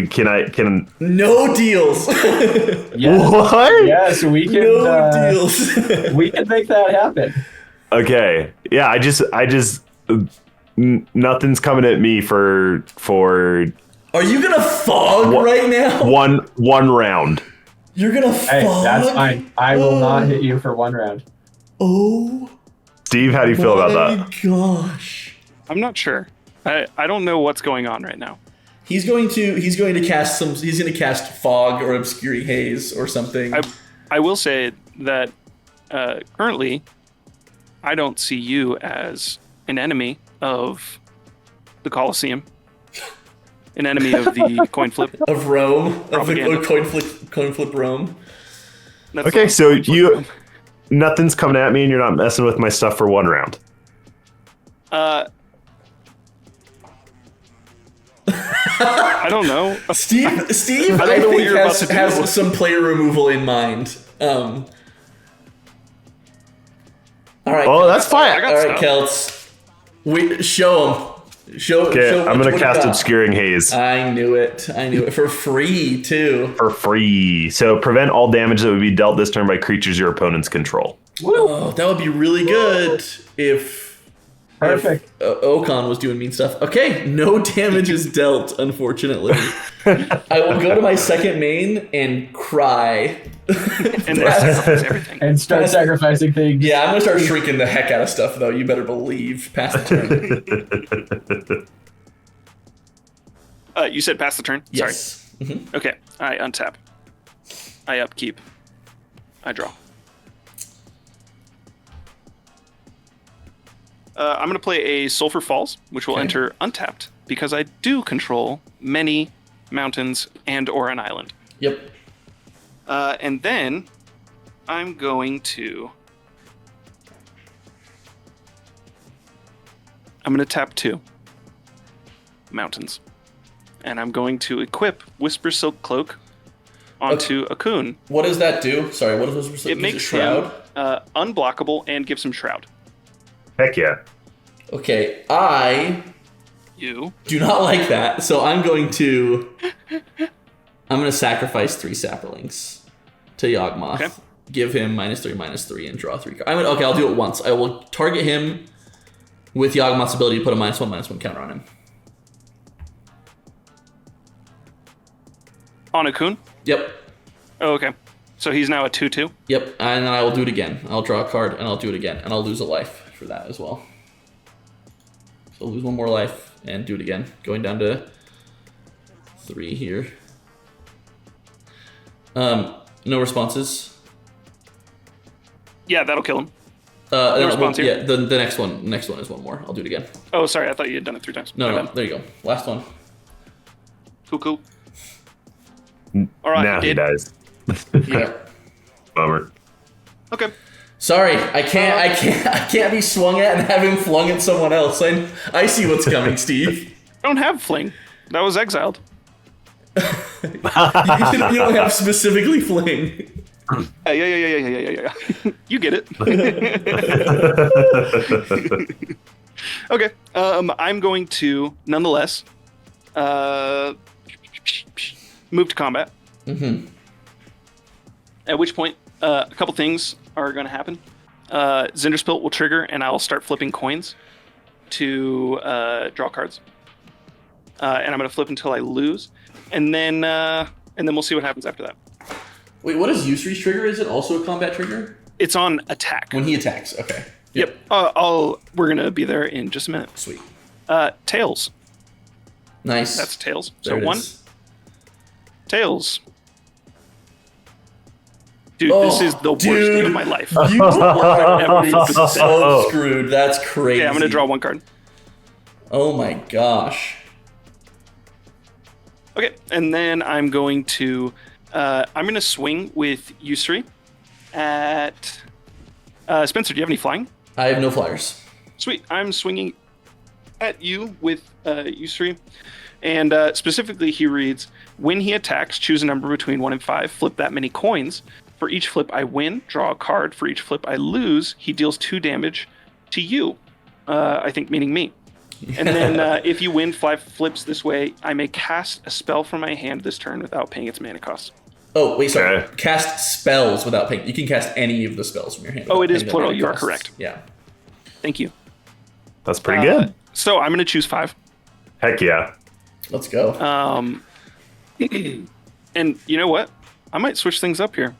can No deals. yes, what? yes, we can. No deals. We can make that happen. Okay, yeah, I just nothing's coming at me for Are you gonna fog What? right now? one round. You're gonna fog. Hey, that's fine. I will not hit you for one round. Oh. Steve, how do you feel about that? My gosh. I'm not sure. I don't know what's going on right now. He's going to cast fog or obscuring haze or something. I will say that currently, I don't see you as an enemy of the Colosseum, an enemy of the coin flip. of Rome, of the Propaganda. coin flip Rome. That's Okay, the so coin flip. nothing's coming at me, and you're not messing with my stuff for one round. I don't know. Steve, I I, don't know what think you're about to do. has some player removal in mind. All right. Oh, that's fine. I got All right, stuff. Celts. Show them. Show. Okay, show I'm what gonna you cast got. Obscuring Haze I knew it for free too. for free. So prevent all damage that would be dealt this turn by creatures your opponents control. Oh, that would be really good if Perfect. Okaun was doing mean stuff. Okay, no damage is dealt, unfortunately. I will go to my second main and cry. And sacrifice everything. And start sacrificing things. Yeah, I'm gonna start shrinking the heck out of stuff, though. You better believe. Pass the turn. You said pass the turn? Yes. Sorry. Mm-hmm. Okay, I untap. I upkeep. I draw. I'm going to play a Sulphur Falls, which will enter untapped, because I do control many mountains and or an island. Yep. And then I'm going to... I'm going to tap 2 mountains. And I'm going to equip Whisper Silk Cloak onto Okaun. What does that do? Sorry, what does Whisper Silk? It makes Shroud? him unblockable and gives him Shroud. Heck yeah. Okay, I You. do not like that, so I'm going to sacrifice 3 saplings to Yawgmoth. Okay. Give him -3/-3 and draw 3 cards. Okay, I'll do it once. I will target him with Yawgmoth's ability to put a -1/-1 counter on him. On Okaun? Yep. Oh, okay. So he's now a 2/2? Yep, and then I will do it again. I'll draw a card, and I'll do it again, and I'll lose a life for that as well. So I'll lose 1 more life, and do it again. Going down to 3 here. No responses. Yeah, that'll kill him. No response here? Yeah, the next one is 1 more. I'll do it again. Oh, sorry, I thought you had done it 3 times. No, My no, bad. there you go. Last one. Cool. All right, Now he did. dies. Yeah. Bummer. Okay. Sorry, I can't be swung at and have him flung at someone else. I see what's coming, Steve. I don't have Fling. That was exiled. You don't have specifically fling. Yeah. You get it. Okay. I'm going to, nonetheless, move to combat. Mm-hmm. At which point, a couple things are going to happen. Zndrsplt will trigger, and I'll start flipping coins to draw cards. And I'm going to flip until I lose, and then we'll see what happens after that. Wait, what is Yusri's trigger? Is it also a combat trigger? It's on attack. When he attacks, okay. Yep. We're going to be there in just a minute. Sweet. Tails. Nice. That's tails. There So it 1. is. Tails. Dude, Oh, this is the worst thing of my life. You are Ever flipped a so screwed. That's crazy. Okay, I'm going to draw 1 card. Oh my gosh. Okay, and then I'm going to swing with Yusri at Spencer. Do you have any flying? I have no flyers. Sweet. I'm swinging at you with Yusri, and specifically he reads: when he attacks, choose a number between 1 and 5. Flip that many coins. For each flip I win, draw a card. For each flip I lose, he deals 2 damage to you. I think meaning me. And then if you win 5 flips this way, I may cast a spell from my hand this turn without paying its mana cost. Oh, wait, sorry. Okay. Cast spells without paying. You can cast any of the spells from your hand. Oh, without it is paying the plural. mana You are costs. correct. Yeah. Thank you. That's pretty good. So I'm going to choose 5. Heck yeah. Let's go. And you know what? I might switch things up here.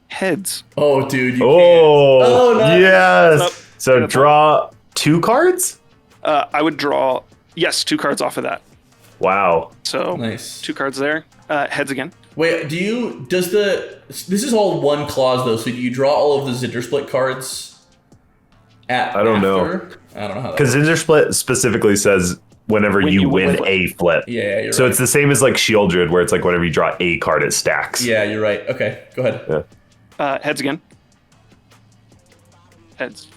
Heads. Oh, dude, you Oh, can't. Oh, nice. yes. Up. So That's draw 2 cards? I would draw, 2 cards off of that. Wow. So Nice. 2 cards there. Heads again. Wait, this is all 1 clause though, so do you draw all of the Zndrsplt cards I don't know. I don't know how that Because Zndrsplt specifically says whenever When you you win win. a flip. Yeah, you're So right. it's the same as like Shield Druid, where it's like whenever you draw a card, it stacks. Yeah, you're right. Okay, go ahead. Yeah. Heads again. Heads.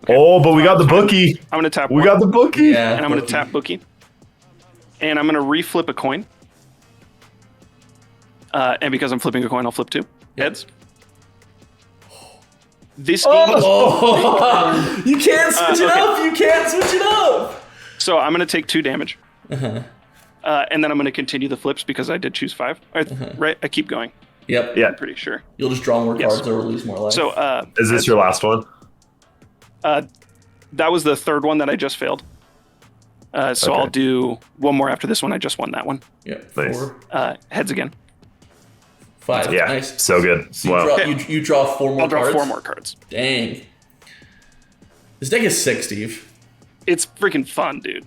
Oh, but we got the bookie. I'm going to tap We 1. got the bookie. Yeah. And I'm going to bookie. tap Bookie. And I'm going to reflip a coin. And because I'm flipping a coin, I'll flip 2. Heads. This game is... Oh, you can't switch it okay. up. You can't switch it up. So I'm going to take 2 damage. And then I'm going to continue the flips because I did choose 5. Right? I keep going. Yep. Yeah. I'm pretty sure. You'll just draw more Yes. cards or lose more life. So Is this your last one? That was the third one that I just failed. So Okay. I'll do one more after this one. I just won that one. Yeah. Nice. 4, Heads again. 5. Yeah, Nice. so good. So you, Wow. draw, Okay. you draw 4 more I'll draw cards? 4 more cards. Dang. This deck is sick, Steve. It's freaking fun, dude.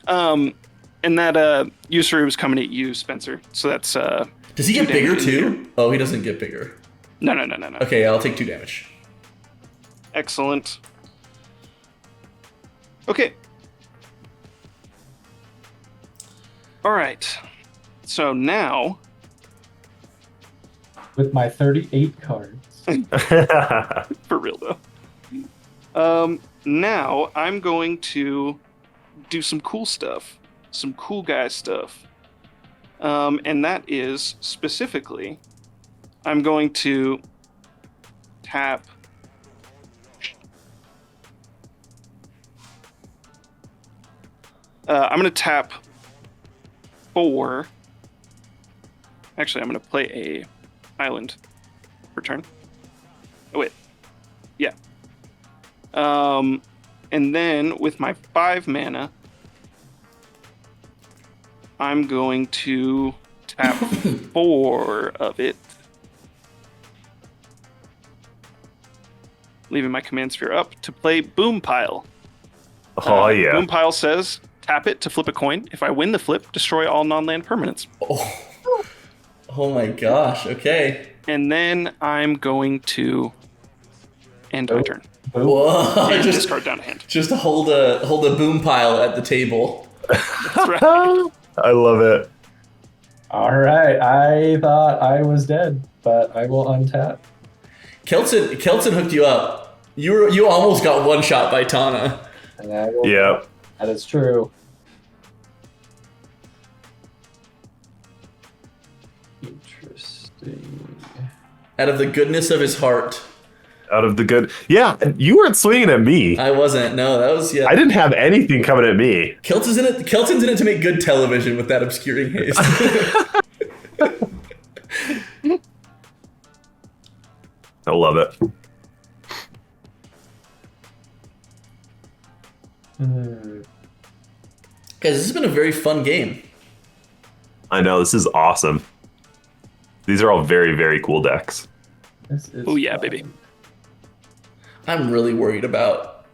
And that Usury was coming at you, Spencer. So that's Does he 2 get bigger damage in here. too? Oh, he doesn't get bigger. No. Okay, I'll take 2 damage. Excellent. Okay. All right. So now, With my 38 cards. for real though. Now I'm going to do some cool stuff, some cool guy stuff, and that is specifically, I'm going to tap. I'm going to tap 4. Actually, I'm going to play a island for turn. Oh wait, yeah. And then with my 5 mana, I'm going to tap 4 of it, leaving my command sphere up to play Boom Pile. Oh, yeah. Boom Pile says, tap it to flip a coin. If I win the flip, destroy all non-land permanents. Oh my gosh, okay. And then I'm going to end my turn. Whoa, And just, discard down a hand. just to hold a boom pile at the table. That's right. I love it. All right. I thought I was dead, but I will untap. Kelton hooked you up. You almost got one shot by Tana. And I will, Yeah. That is true. Interesting. Out of the goodness of his heart. Out of the good. Yeah, you weren't swinging at me. I wasn't. No, that was I didn't have anything coming at me. Kelton's in it to make good television with that obscuring haste. I love it. Guys, this has been a very fun game. I know, this is awesome. These are all very, very cool decks. This is Oh, yeah, fun. baby. I'm really worried about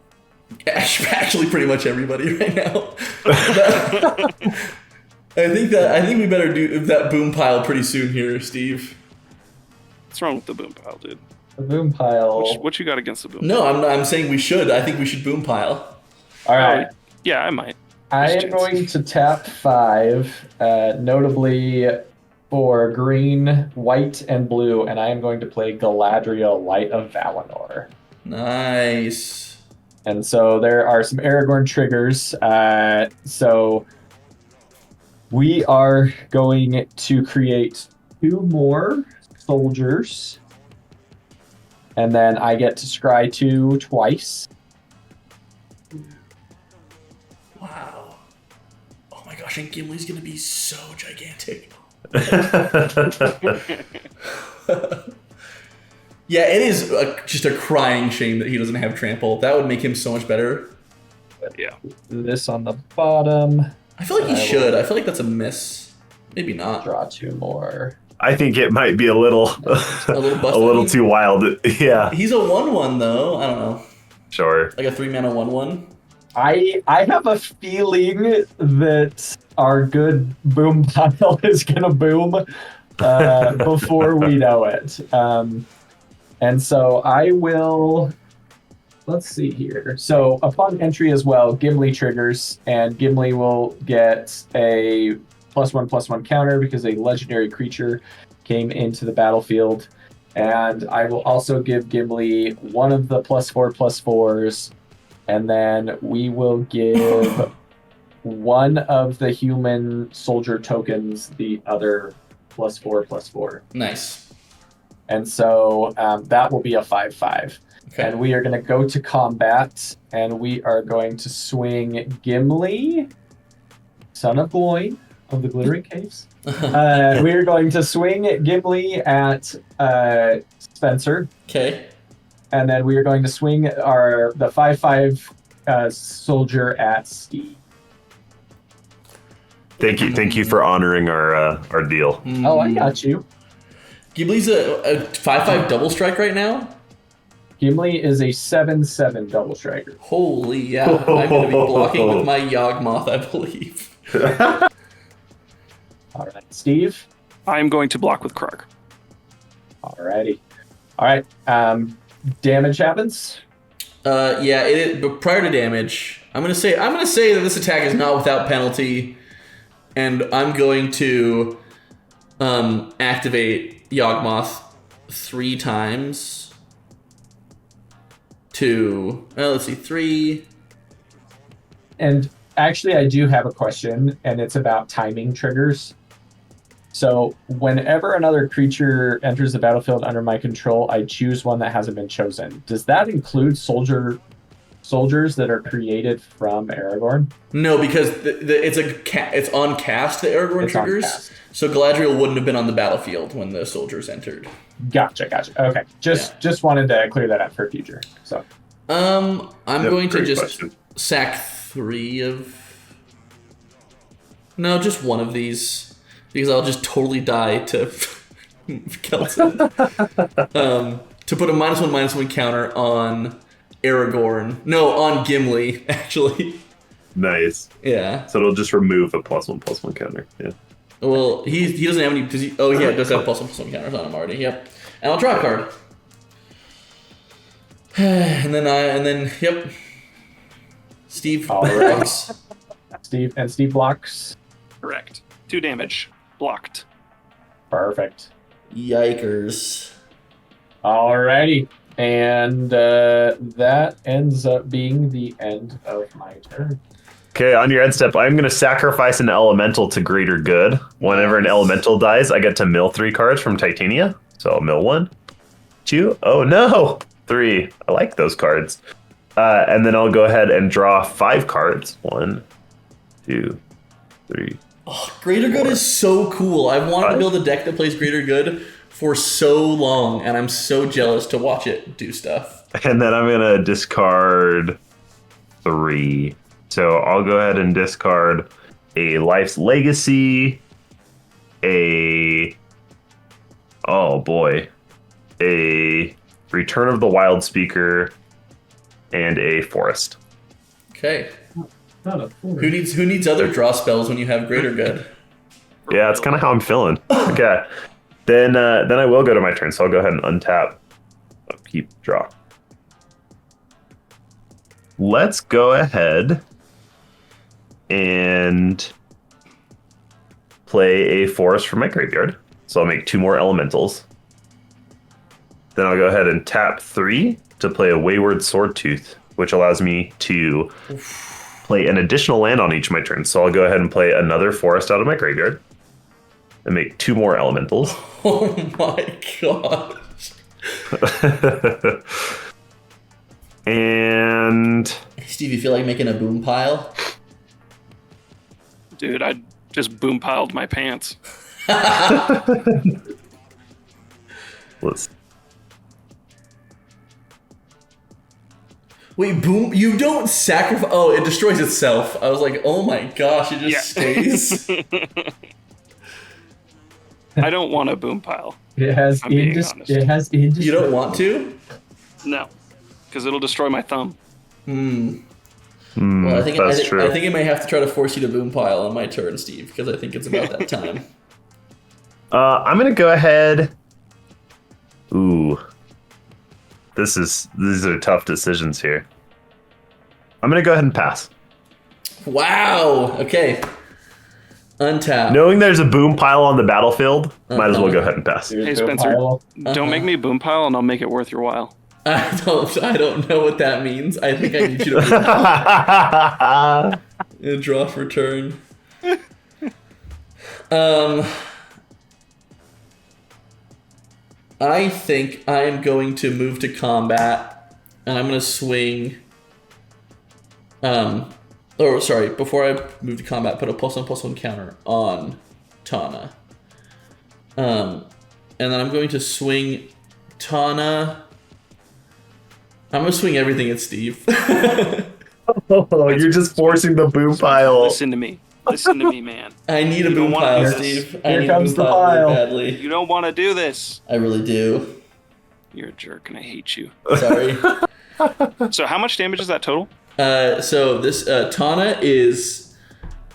actually pretty much everybody right now. I think we better do that boom pile pretty soon here, Steve. What's wrong with the Boom Pile, dude? The boom pile. What you got against the Boom No, I'm saying we should. I think we should boom pile. All right. Yeah, I might. I There's am chance. going to tap 5, notably for green, white, and blue, and I am going to play Galadriel, Light of Valinor. Nice. And so there are some Aragorn triggers. So we are going to create 2 more soldiers, and then I get to scry 2 twice. Wow. Oh my gosh, and Gimli's gonna be so gigantic. Yeah, it is just a crying shame that he doesn't have trample. That would make him so much better. Yeah. This on the bottom. I feel like he I will- should. I feel like that's a miss. Maybe not. Draw 2 more. I think it might be a little, little busted. a little too wild. Yeah, He's a 1/1 though. I don't know. sure. Like a 3-mana 1/1. I have a feeling that our good boom pile is gonna boom before we know it. And so I will. Let's see here. So upon entry as well, Gimli triggers, and Gimli will get a +1/+1 counter because a legendary creature came into the battlefield. And I will also give Gimli one of the +4/+4s, and then we will give one of the human soldier tokens the other +4/+4. Nice. And so that will be a 5/5. Okay. And we are going to go to combat, and we are going to swing Gimli, son of Gloin of the Glittering Caves. We are going to swing Gimli at Spencer, Okay. And then we are going to swing the 5/5 soldier at Steve. Thank you for honoring our deal. Oh, I got you. Gimli's a 5/5 double strike right now. Gimli is a 7/7 double striker. Holy yeah! I'm going to be blocking with my Yawgmoth, I believe. All right, Steve. I'm going to block with Krog. Alrighty. All right. Damage happens. Yeah. But prior to damage, I'm gonna say that this attack is not without penalty, and I'm going to activate Yawgmoth 3 times. Let's see, 3. And actually, I do have a question, and it's about timing triggers. So whenever another creature enters the battlefield under my control, I choose one that hasn't been chosen. Does that include soldiers that are created from Aragorn? No, because it's on cast the Aragorn It's on triggers. cast. So Galadriel wouldn't have been on the battlefield when the soldiers entered. Gotcha. Okay. Just wanted to clear that up for future. So I'm going to great just question. sack 3 of. No, just 1 of these. Because I'll just totally die to Kelton. To put a -1/-1 counter on Aragorn. No, on Gimli, actually. Nice. Yeah. So it'll just remove a +1/+1 counter. Yeah. Well, he doesn't have any. It does have +1/+1 counters on him already. Yep. And I'll draw a card. and then yep. Steve All right. blocks. Steve blocks. Correct. 2 damage. Blocked. Perfect. Yikers. Alrighty. And that ends up being the end of my turn. Okay, on your end step, I'm going to sacrifice an elemental to greater good. Whenever an elemental dies, I get to mill 3 cards from Titania. So I'll mill 1, 2, oh no, 3. I like those cards. And then I'll go ahead and draw 5 cards. 1, 2, 3. Oh, Greater Good is so cool. I've wanted to build a deck that plays Greater Good for so long, and I'm so jealous to watch it do stuff. And then I'm going to discard 3. So I'll go ahead and discard a Life's Legacy, a Return of the Wild Speaker, and a Forest. Okay. Not a fool. Who needs other draw spells when you have Greater Good? Yeah, that's kind of how I'm feeling. Okay. Then I will go to my turn, so I'll go ahead and untap. Keep draw. Let's go ahead and play a forest from my graveyard. So I'll make 2 more elementals. Then I'll go ahead and tap 3 to play a Wayward Swordtooth, which allows me to play an additional land on each of my turns. So I'll go ahead and play another forest out of my graveyard and make 2 more elementals. Oh my god. And Steve, you feel like making a boom pile? Dude, I just boom piled my pants. let's Wait, boom, you don't sacrifice. Oh, it destroys itself. I was like, oh my gosh, it just stays. I don't want a boom pile. It has I'm being honest. You don't want to? No, because it'll destroy my thumb. Well, that's true. I think I may have to try to force you to boom pile on my turn, Steve, because I think it's about that time. I'm gonna go ahead. Ooh, these are tough decisions here. I'm gonna go ahead and pass. Wow. Okay. Untap. Knowing there's a boom pile on the battlefield, might as well go ahead and pass. Hey, Spencer, don't make me boom pile, and I'll make it worth your while. I don't know what that means. I think I need you to draw for turn. I think I am going to move to combat, and I'm going to swing. Before I move to combat, put a +1/+1 counter on Tana. And then I'm going to swing Tana I'm gonna swing everything at Steve. Oh, you're just forcing the boom pile. Listen to me. Listen to me, man. I need a You don't boom wanna pile, do this. Steve. I Here need comes a boom the pile really pile. badly. You don't want to do this. I really do. You're a jerk, and I hate you. Sorry. So how much damage is that total? So this Tana is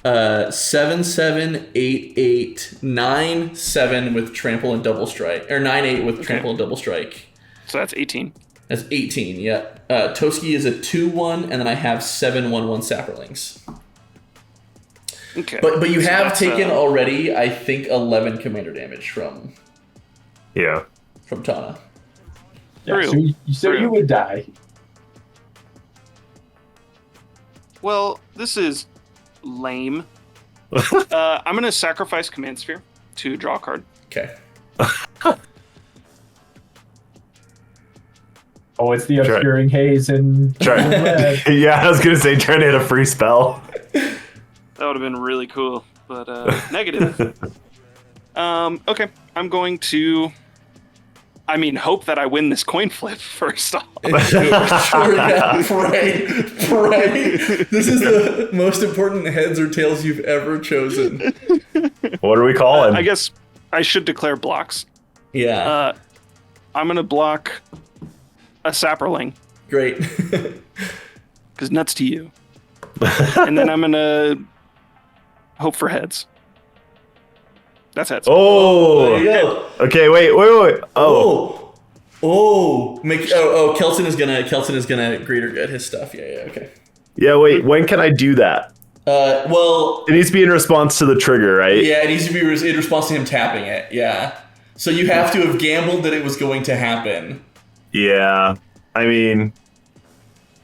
7, 7, 8, 8, 9, 7 with trample and double strike, or 9, 8 with trample and double strike. So that's 18. That's 18. Yeah. Toski is a 2, 1, and then I have 7, 1, 1 sapperlings. Okay. But you So have that's, taken already, I think, 11 commander damage from Tana. Yeah, True. so True. you would die. Well, this is lame. I'm going to sacrifice Command Sphere to draw a card. Okay. Oh, it's the obscuring haze and red. Yeah, I was gonna say trying to hit a free spell. That would have been really cool, but negative. Okay, I'm going to... hope that I win this coin flip first off. Sure, yeah. Pray. This is the most important heads or tails you've ever chosen. What are we calling? I guess I should declare blocks. Yeah. I'm going to block a sapperling, Great. because nuts to you. And then I'm going to hope for heads. That's heads. There you Oh. go. Okay. Wait. Oh. Kelton is gonna greater good his stuff. Yeah. Okay. Yeah. Wait. When can I do that? Well, It needs to be in response to the trigger, right? yeah, it needs to be in response to him tapping it. Yeah. So you have to have gambled that it was going to happen. Yeah. I mean,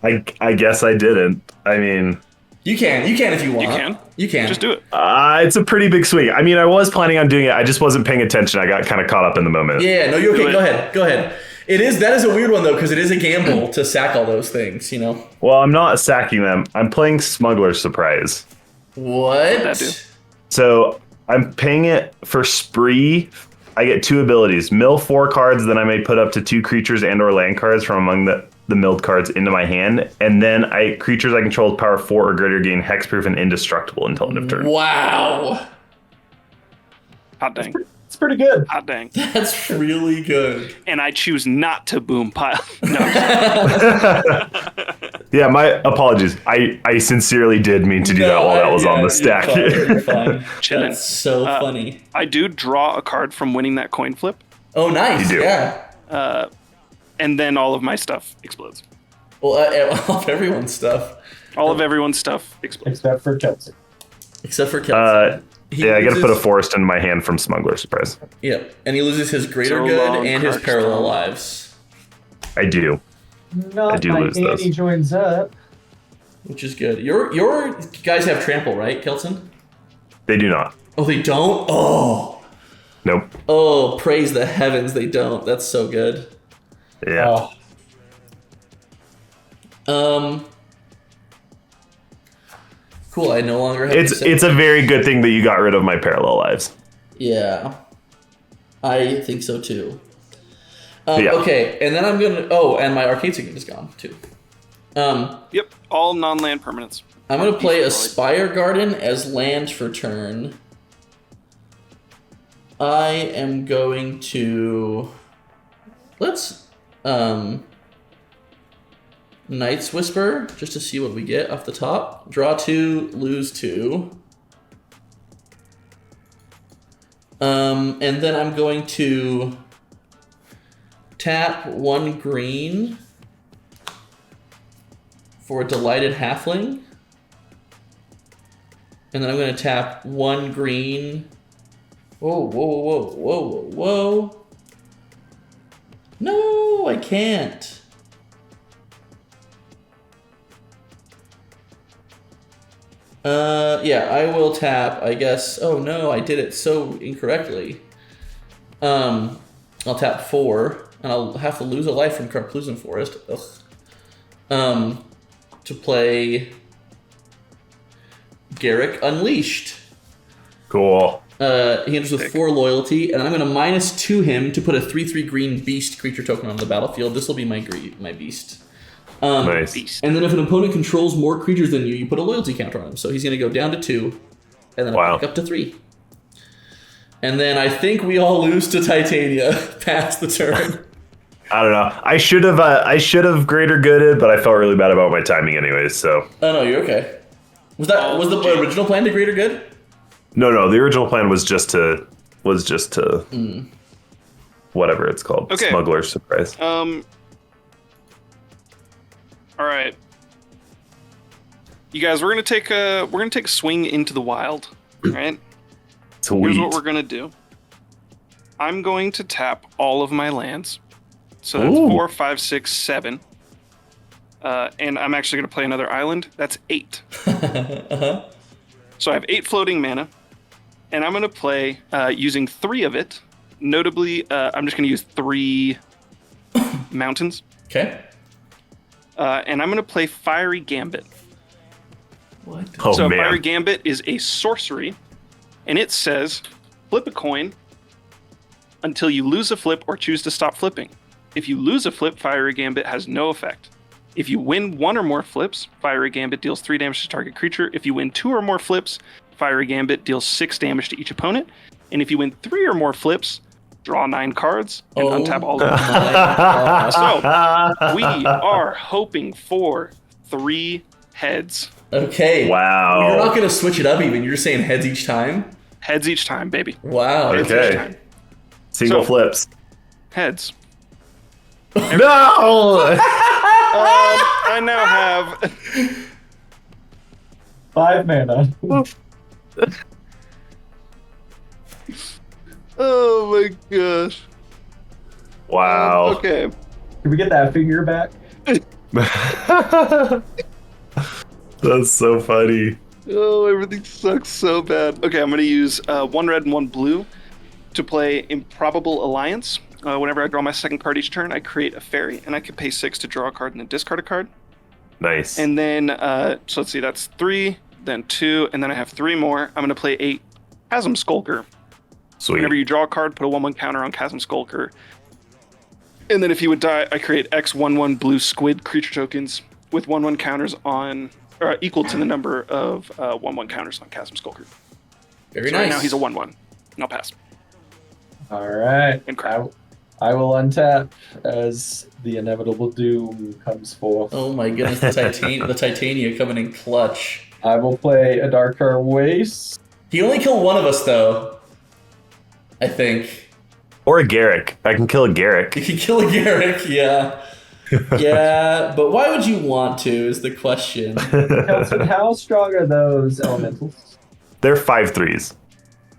I guess I didn't. I mean, You can if you want. You can? You can. Just do it. it's a pretty big swing. I mean, I was planning on doing it. I just wasn't paying attention. I got kind of caught up in the moment. Yeah. No, you're okay. Do it. Go ahead. That is a weird one though, because it is a gamble to sack all those things. You know. Well, I'm not sacking them. I'm playing Smuggler's Surprise. What? That do. So I'm paying it for spree. I get 2 abilities. Mill 4 cards, then I may put up to 2 creatures and or land cards from among the milled cards into my hand. And then creatures I control with power 4 or greater gain hexproof and indestructible until end of turn. Wow. Hot dang. It's pretty good. Hot dang. That's really good. And I choose not to boom pile. No. Yeah, my apologies. I sincerely did mean to do that while that was on the stack. You're fine. Chilling. That's so funny. I do draw a card from winning that coin flip, Oh, nice. You do. Yeah. and then all of my stuff explodes. Well, all of everyone's stuff, All of everyone's stuff explodes. Except for Kelsey. except for Kelton. Yeah, I got to put a forest in my hand from Smuggler's Surprise. Yep, and he loses his greater So good long, and his Kirk parallel Stone. lives, I do. Not do my lose those. Annie joins up. which is good. Your guys have trample, right, Kelton? They do not. Oh, they don't. Nope. Oh, praise the heavens, they don't. That's so good. Yeah. Oh, Cool. I no longer have. It's a very good thing that you got rid of my parallel lives. Yeah, I think so too. Yeah. Okay, and then I'm gonna. Oh, and my arcade signet is gone too. Yep, all non-land permanents. I'm gonna play Destroyed. Aspire Garden as land for turn. I am going to let's Knight's Whisper just to see what we get off the top. Draw 2, lose 2. And then I'm going to tap 1 green for a Delighted Halfling. And then I'm going to tap 1 green. Whoa. No, I can't. Yeah, I will tap, I guess. Oh no, I did it so incorrectly. I'll tap 4, and I'll have to lose a life from Carclusan Forest. Ugh. To play Garrick Unleashed. Cool. He enters with 4 loyalty, and I'm going to -2 him to put a 3/3 green beast creature token on the battlefield. This will be my beast. Nice. Beast. And then if an opponent controls more creatures than you, you put a loyalty counter on him. So he's going to go down to 2, and then Wow. back up to 3. And then I think we all lose to Titania past the turn. I don't know. I should have greater gooded, but I felt really bad about my timing anyways. So Oh no, you're okay. Was the original plan to greater good? no. The original plan was just to whatever it's called, Okay. Smuggler's Surprise. All right. You guys, we're gonna take a swing into the wild. All right. Sweet. Here's what we're gonna do. I'm going to tap all of my lands. So that's Ooh. 4, 5, 6, 7. And I'm actually gonna play another island. That's 8. So I have 8 floating mana, and I'm gonna play using 3 of it. Notably, I'm just gonna use 3 mountains. Okay. And I'm going to play Fiery Gambit. What? Oh So man. Fiery Gambit is a sorcery, and it says, flip a coin until you lose a flip or choose to stop flipping. If you lose a flip, Fiery Gambit has no effect. If you win 1 or more flips, Fiery Gambit deals 3 damage to target creature. If you win 2 or more flips, Fiery Gambit deals 6 damage to each opponent. And if you win 3 or more flips, draw 9 cards and untap all of them. So we are hoping for 3 heads. Okay. Wow. You're not going to switch it up even. You're just saying heads each time? Heads each time, baby. Wow. Heads Okay. each time. Single So- flips. Heads. No. I now have 5 mana. Oh my gosh. Wow. Okay. Can we get that figure back? That's so funny. Oh, everything sucks so bad. Okay, I'm going to use 1 red and 1 blue to play Improbable Alliance. Whenever I draw my second card each turn, I create a fairy, and I can pay 6 to draw a card and then discard a card. Nice. And then, so let's see, that's 3, then 2, and then I have 3 more. I'm going to play a Chasm Skulker. Sweet. Whenever you draw a card, put a 1/1 counter on Chasm Skulker. And then if he would die, I create X 1/1 blue squid creature tokens with 1/1 counters on, or equal to the number of 1/1 counters on Chasm Skulker. Very So nice. right now he's a 1/1. And I'll pass. All right. And crap. I will untap as the inevitable doom comes forth. Oh my goodness, the Titania coming in clutch. I will play a Darkar Waste. He only killed one of us, though. I think. Or a Garrick. I can kill a Garrick. You can kill a Garrick, yeah. Yeah, but why would you want to, is the question. Kelson, how strong are those elementals? They're 5/3s.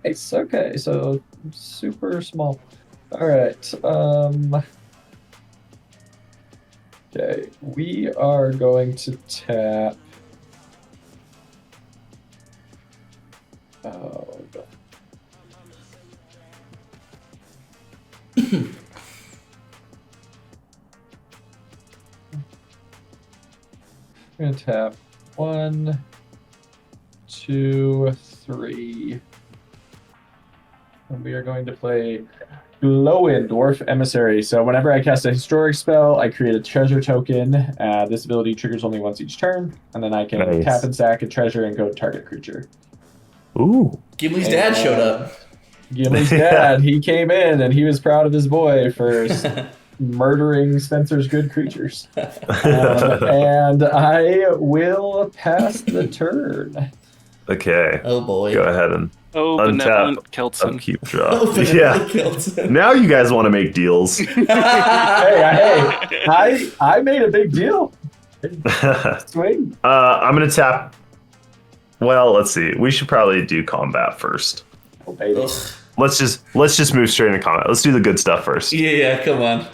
It's okay, so super small. All right. Okay, we are going to tap. Oh, God. I'm gonna tap 1, 2, 3. And we are going to play Glowin Dwarf Emissary. So whenever I cast a historic spell, I create a treasure token. This ability triggers only once each turn, and then I can Nice. tap and sack a treasure and go target creature. Ooh. Gimli's dad showed up. Gimli's dad, he came in and he was proud of his boy for murdering Spencer's good creatures. And I will pass the turn. Okay. Oh boy. Go ahead and Oh, Untap. Benevolent Keltson. upkeep draw. Oh, Yeah. yeah. Now you guys want to make deals. Hey, I made a big deal. Swing. I'm gonna tap. Well, let's see. We should probably do combat first. Oh, baby. Ugh. Let's just move straight into combat. Let's do the good stuff first. Yeah, come on.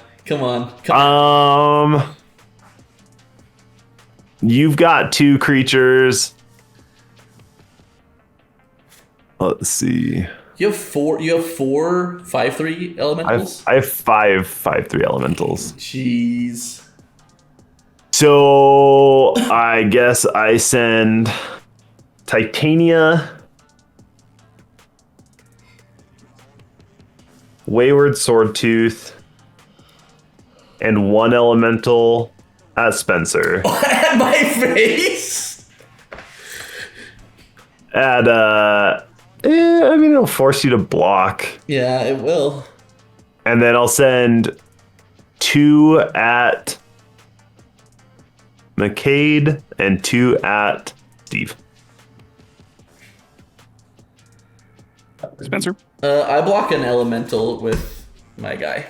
You've got 2 creatures. Let's see. You have four 5/3 elementals? I have 5/3 elementals. Jeez. So I guess I send Titania, Wayward Swordtooth, and 1 elemental at Spencer. At my face? At I mean, it'll force you to block, Yeah, it will. and then I'll send 2 at McCade and 2 at Steve. Spencer. I block an elemental with my guy.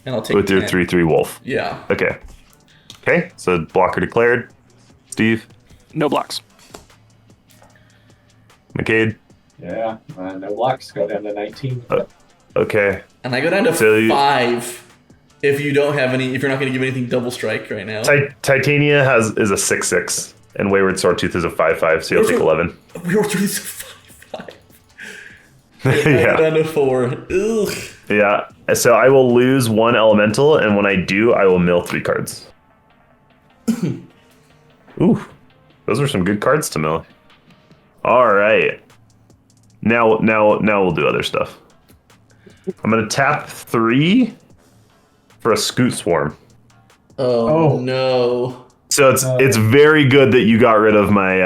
And I'll take With your 10. 3/3 wolf. Yeah. Okay. Okay, so blocker declared. Steve, No blocks. McCade. Yeah, no blocks. Go down to 19. Okay. And I go down to So you- 5 if you don't have any, if you're not going to give anything double strike right now. Titania is a 6/6, and Wayward Sawtooth is a 5/5, so you'll take 11. We were through this 5-5. I go Yeah. down to 4. Ugh. Yeah. So I will lose 1 elemental, and when I do, I will mill 3 cards. Ooh, those are some good cards to mill. All right. Now we'll do other stuff. I'm gonna tap 3 for a Scoot Swarm. Oh, Oh. no. So it's very good that you got rid of my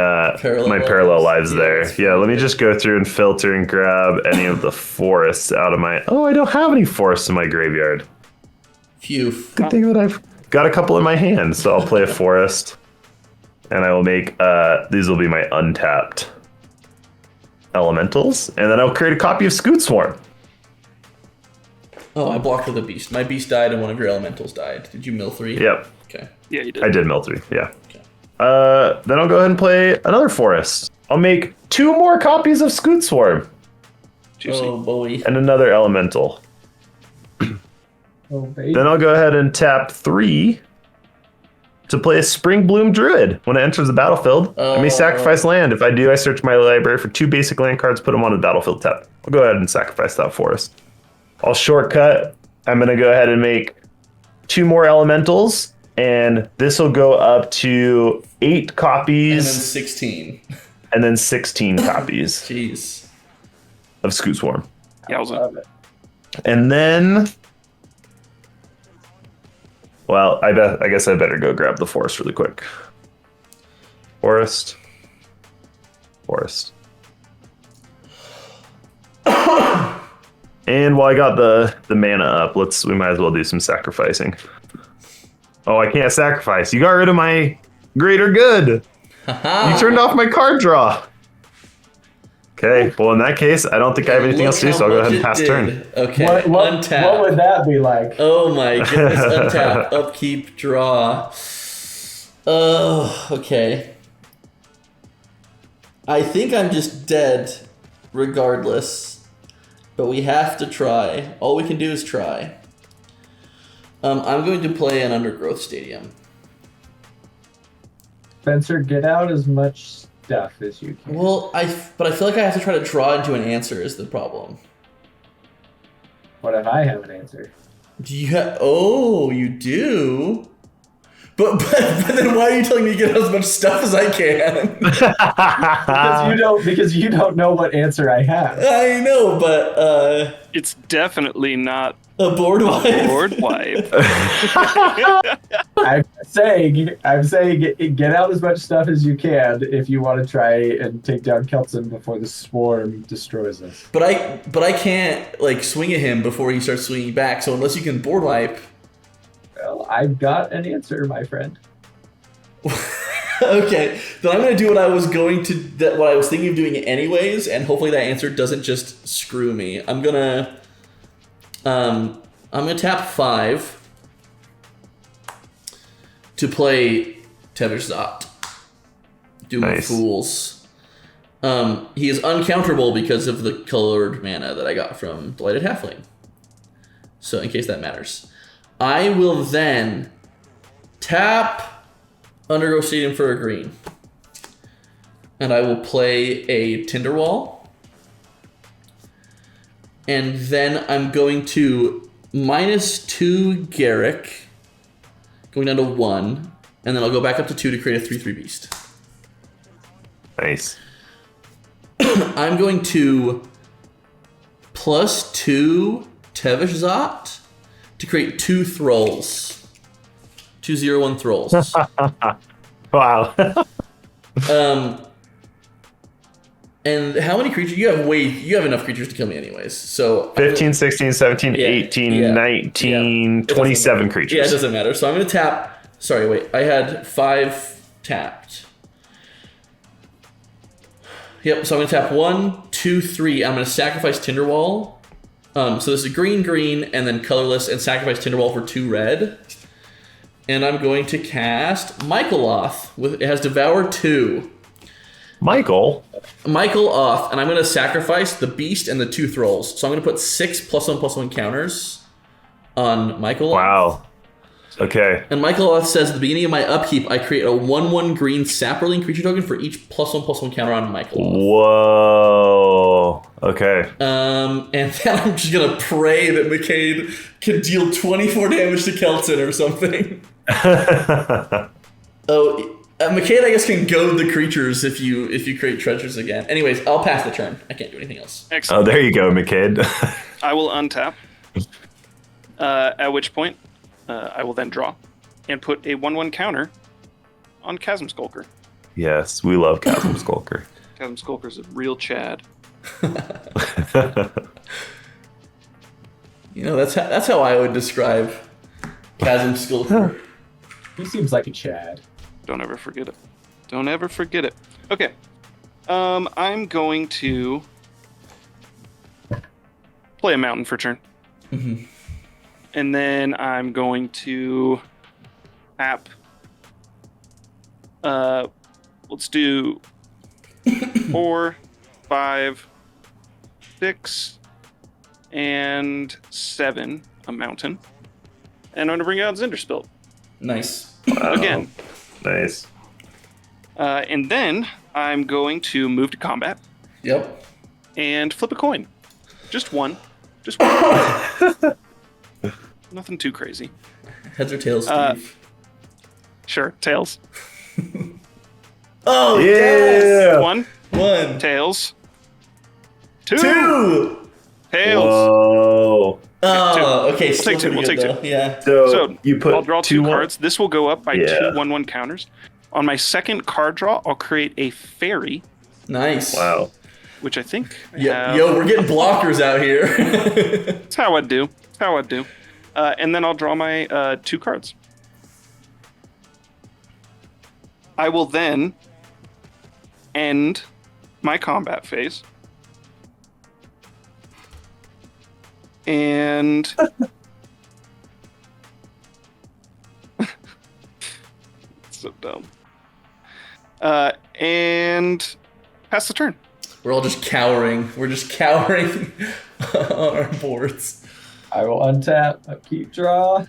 parallel lives Yeah, there. that's Yeah, let me good. just go through and filter and grab any of the forests out of my. Oh, I don't have any forests in my graveyard. Phew. Good thing that I've got a couple in my hand, so I'll play a forest, and I will make these will be my untapped elementals, and then I'll create a copy of Scoot Swarm. Oh, I blocked with a beast. My beast died and one of your elementals died. Did you mill 3? Yep, Okay. Yeah, you did. I did mill 3. Yeah. Okay. Then I'll go ahead and play another forest. I'll make 2 more copies of Scoot Swarm Juicy. Oh, boy. and another elemental. Oh, baby. Then I'll go ahead and tap 3 to play a Spring Bloom Druid. When it enters the battlefield, I may sacrifice land. If I do, I search my library for 2 basic land cards, put them on the battlefield tap. I'll go ahead and sacrifice that forest. I'll shortcut. I'm going to go ahead and make 2 more elementals, and this will go up to 8 And then copies 16. and then 16 copies Jeez. of Scoot Swarm. Yowza. Love it. And then, well, I guess I better go grab the forest really quick. Forest. And while I got the mana up, we might as well do some sacrificing. Oh, I can't sacrifice. You got rid of my greater good. You turned off my card draw. Okay, well in that case, I don't think I have anything else to do, so I'll go ahead and pass turn. Okay, What untap. would that be like? Oh my goodness, untap, upkeep, draw. Oh, okay. I think I'm just dead regardless. But we have to try. All we can do is try. I'm going to play an Undergrowth Stadium. Spencer, get out as much stuff as you can. Well, but I feel like I have to try to draw into an answer is the problem. What if I have an answer? Do you have? Oh, you do. But then why are you telling me to get out as much stuff as I can? Because you don't know what answer I have. I know, but It's definitely not a board wipe. board wipe. I'm saying get out as much stuff as you can if you want to try and take down Kelton before the swarm destroys us. But I can't like swing at him before he starts swinging back. So unless you can board wipe. Well, I've got an answer, my friend. Okay, then I'm gonna do what I was thinking of doing anyways, and hopefully that answer doesn't just screw me. I'm gonna tap 5 to play Tevesh Zot. Doom of Nice. Fools. He is uncounterable because of the colored mana that I got from Delighted Halfling. So in case that matters. I will then tap Undergrowth Stadium for a green. And I will play a Tinderwall. And then I'm going to -2 Garrick. Going down to 1. And then I'll go back up to 2 to create a 3/3 beast. Nice. I'm going to +2 Tevesh Zot to create 2 Thralls. 2/0/1 thralls. Wow. And how many creatures? You have enough creatures to kill me anyways. So 15, 16, 17, Yeah, 18, yeah, 19, It doesn't 27 matter. creatures. Yeah, it doesn't matter. So I'm going to tap. Sorry, wait. I had 5 tapped. Yep, so I'm going to tap 1, 2, 3. I'm going to sacrifice Tinderwall. So this is green, and then colorless, and sacrifice Tinderwall for 2 red. And I'm going to cast Michaeloth. It has Devour 2. Michael? Michael off, and I'm going to sacrifice the beast and the 2 thralls. So I'm going to put 6 +1/+1 counters on Michael. Wow. Okay. And Michael says at the beginning of my upkeep, I create a 1/1 green Saproling creature token for each +1/+1 counter on Michael. Whoa. Okay. And then I'm just going to pray that McCade can deal 24 damage to Kelton or something. McCade, I guess, can goad the creatures if you create treasures again. Anyways, I'll pass the turn. I can't do anything else. Excellent. Oh, there you go, McCade. I will untap. At which point, I will then draw and put a 1/1 counter on Chasm Skulker. Yes, we love Chasm Skulker. Chasm Skulker's a real Chad. That's how I would describe Chasm Skulker. He seems like a Chad. Don't ever forget it. Don't ever forget it. Okay. I'm going to play a mountain for turn. Mm-hmm. And then I'm going to tap. Let's do 4, 5, 6, and 7, a mountain. And I'm going to bring out Zndrsplt. Nice. Wow. Again. Nice. And then I'm going to move to combat Yep. and flip a coin. Just one. Just one. Nothing too crazy. Heads or tails, Steve? Sure, tails. Oh, Yeah. yes! 1, 1, tails. 2, 2! tails. Whoa. Oh, okay. We'll take still 2. We'll pretty take good, 2. though. Yeah. So you put I'll draw 2 cards. This will go up by Yeah. 2 1/1 counters. On my second card draw, I'll create a fairy, Nice. Wow. which I think I Yeah, have. yo, we're getting blockers out here. That's how I do. That's how I do. And then I'll draw my 2 cards. I will then end my combat phase. And so dumb. And pass the turn. We're all just cowering. We're just cowering on our boards. I will untap, upkeep, draw.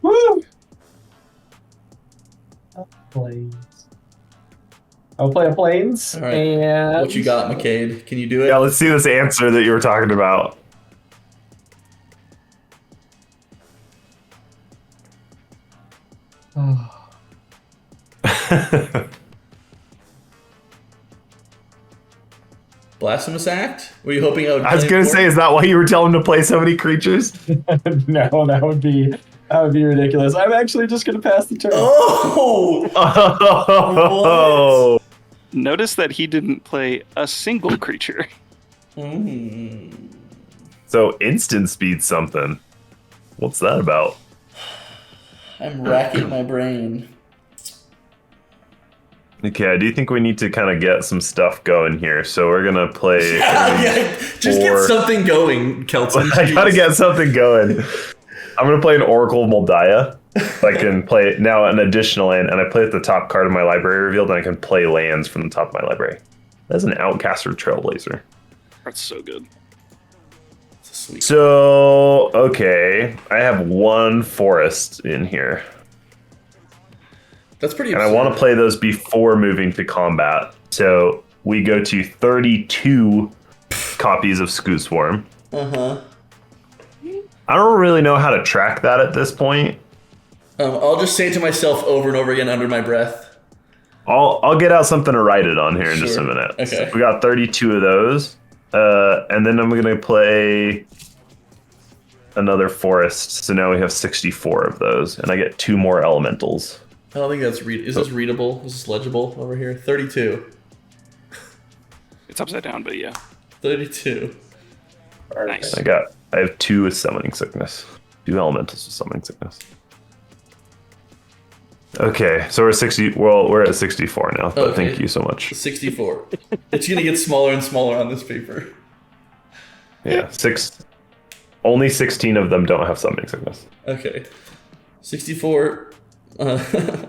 Woo! Planes. I'll play a planes. All right. And What you got, McCade? Can you do it? Yeah, let's see this answer that you were talking about. Blasphemous Act? Were you hoping I would? I was play gonna it for? say, is that why you were telling him to play so many creatures? No, that would be ridiculous. I'm actually just gonna pass the turn. Oh! Oh, Notice that he didn't play a single creature. so instant speed something. What's that about? I'm racking my brain. Okay, I do think we need to kind of get some stuff going here. So we're gonna play. Yeah, just get something going, Kelton. I gotta get something going. I'm gonna play an Oracle of Moldiah. I can play now an additional land, and I play at the top card of my library revealed, and I can play lands from the top of my library. That's an Outcaster Trailblazer. That's so good. Sweet. So, okay, I have 1 forest in here, That's pretty. and I want to play those before moving to combat. So we go to 32 copies of Scoot Swarm. Uh-huh. I don't really know how to track that at this point. I'll just say it to myself over and over again under my breath. I'll get out something to write it on here in just a Sure. minute. Okay. So we got 32 of those. And then I'm going to play another forest, so now we have 64 of those, and I get 2 more elementals. I don't think that's is this readable? Is this legible over here? 32. It's upside down, but yeah. 32. Nice. I have 2 with summoning sickness. 2 elementals with summoning sickness. Okay, so we're 60. Well, we're at 64 now. But Okay. thank you so much. 64. It's gonna get smaller and smaller on this paper. Yeah, only 16 of them don't have summoning sickness. Okay. 64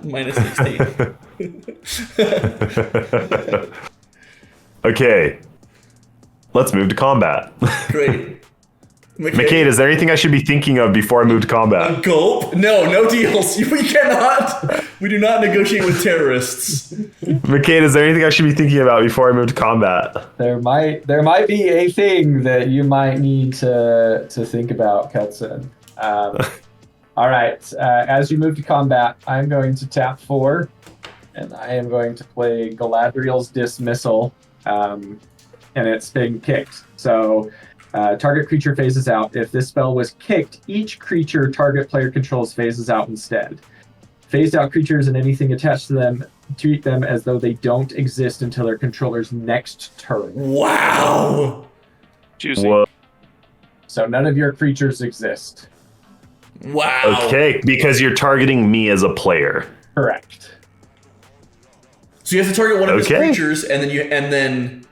minus 16. Okay, let's move to combat. Great. McCade, is there anything I should be thinking of before I move to combat? Gulp? No deals. We cannot. We do not negotiate with terrorists. McCade, is there anything I should be thinking about before I move to combat? There might be a thing that you might need to think about, Kelson. All right. As you move to combat, I'm going to tap 4, and I am going to play Galadriel's Dismissal, and it's being kicked. So target creature phases out. If this spell was kicked, each creature target player controls phases out instead. Phased out creatures and anything attached to them, treat them as though they don't exist until their controller's next turn. Wow. Juicy. Whoa. So none of your creatures exist. Wow. Okay, because you're targeting me as a player. Correct. So you have to target one of his Okay. creatures, and then.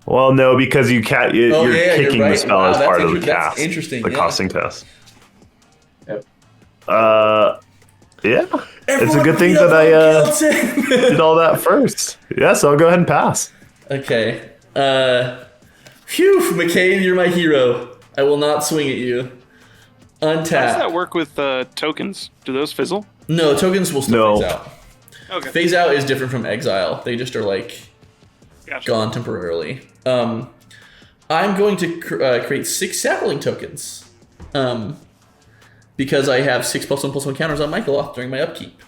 Well, no, because you're kicking right. the spell Wow, as that's part of the that's cast. interesting, The yeah. costing test. Yep. Yeah. It's a Everyone good thing beat up that I on Kelton. did all that first. Yeah, so I'll go ahead and pass. Okay. Phew, McCain, you're my hero. I will not swing at you. How does Untap. that work with tokens? Do those fizzle? No, tokens will still No. phase out. Okay. Phase out is different from exile. They just are like Gotcha. gone temporarily. I'm going to create 6 sapling tokens. Because I have 6+1/+1 counters on Michaeloth during my upkeep.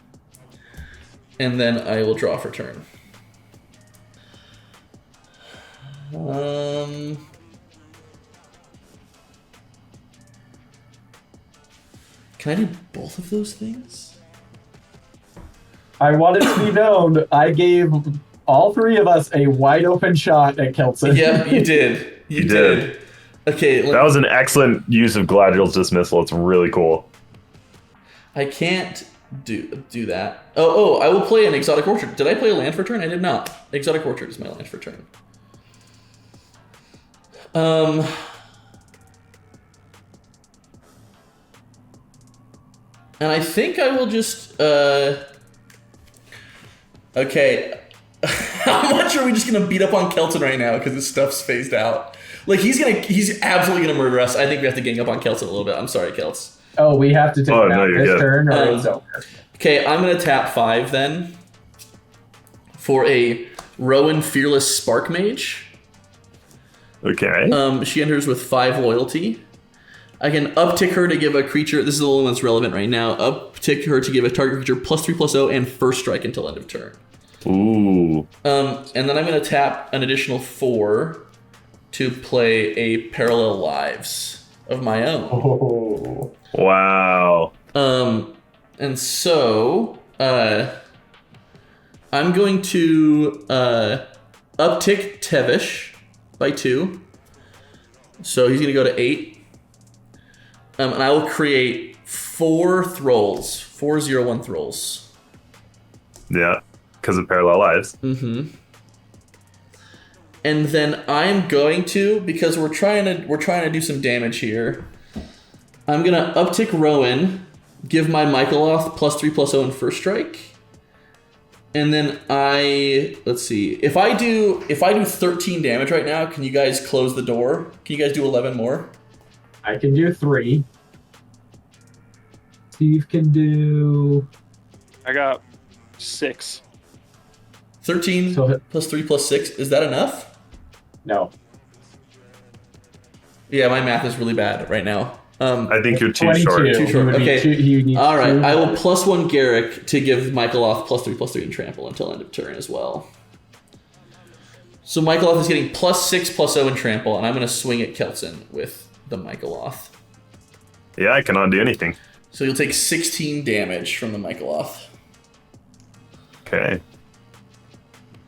And then I will draw for turn. Can I do both of those things? I want it to be known, I gave all 3 of us a wide open shot at Kelson. Yep, you did. You did. Okay, That was an excellent use of Galadriel's Dismissal. It's really cool. I can't do that. Oh, I will play an Exotic Orchard. Did I play a land for turn? I did not. Exotic Orchard is my land for turn. And I think I will just okay. How much are we just gonna beat up on Kelton right now because his stuff's phased out? Like he's absolutely gonna murder us. I think we have to gang up on Kelton a little bit. I'm sorry, Kelts. Oh, we have to take Oh, it no, out you're this good. turn or it's over. Okay, I'm gonna tap 5 then for a Rowan Fearless Spark Mage. Okay. She enters with 5 loyalty. I can uptick her to give a creature. This is the only one that's relevant right now. Uptick her to give a target creature +3/+0 and first strike until end of turn. Ooh. And then I'm going to tap an additional 4 to play a Parallel Lives of my own. Oh. Wow. And so I'm going to uptick Tevesh by 2. So he's going to go to 8. And I will create 4 thralls, 4/0/1 thralls. Yeah. Because of Parallel Lives. And then I'm going to, because we're trying to do some damage here. I'm gonna uptick Rowan, give my Michaeloth +3/+0 and first strike. And then let's see. If I do 13 damage right now, can you guys close the door? Can you guys do 11 more? I can do 3. Steve can do... I got 6. 13 So- +3/+6. Is that enough? No. Yeah, my math is really bad right now. I think you're too 22. short. Too short. You would need Okay. you need All right, 2. I will +1 Garrick to give Michaeloth +3/+3 and trample until end of turn as well. So Michaeloth is getting +6/+0 and trample, and I'm going to swing at Kelson with the Michaeloth. Yeah, I cannot do anything. So you'll take 16 damage from the Michaeloth. Okay.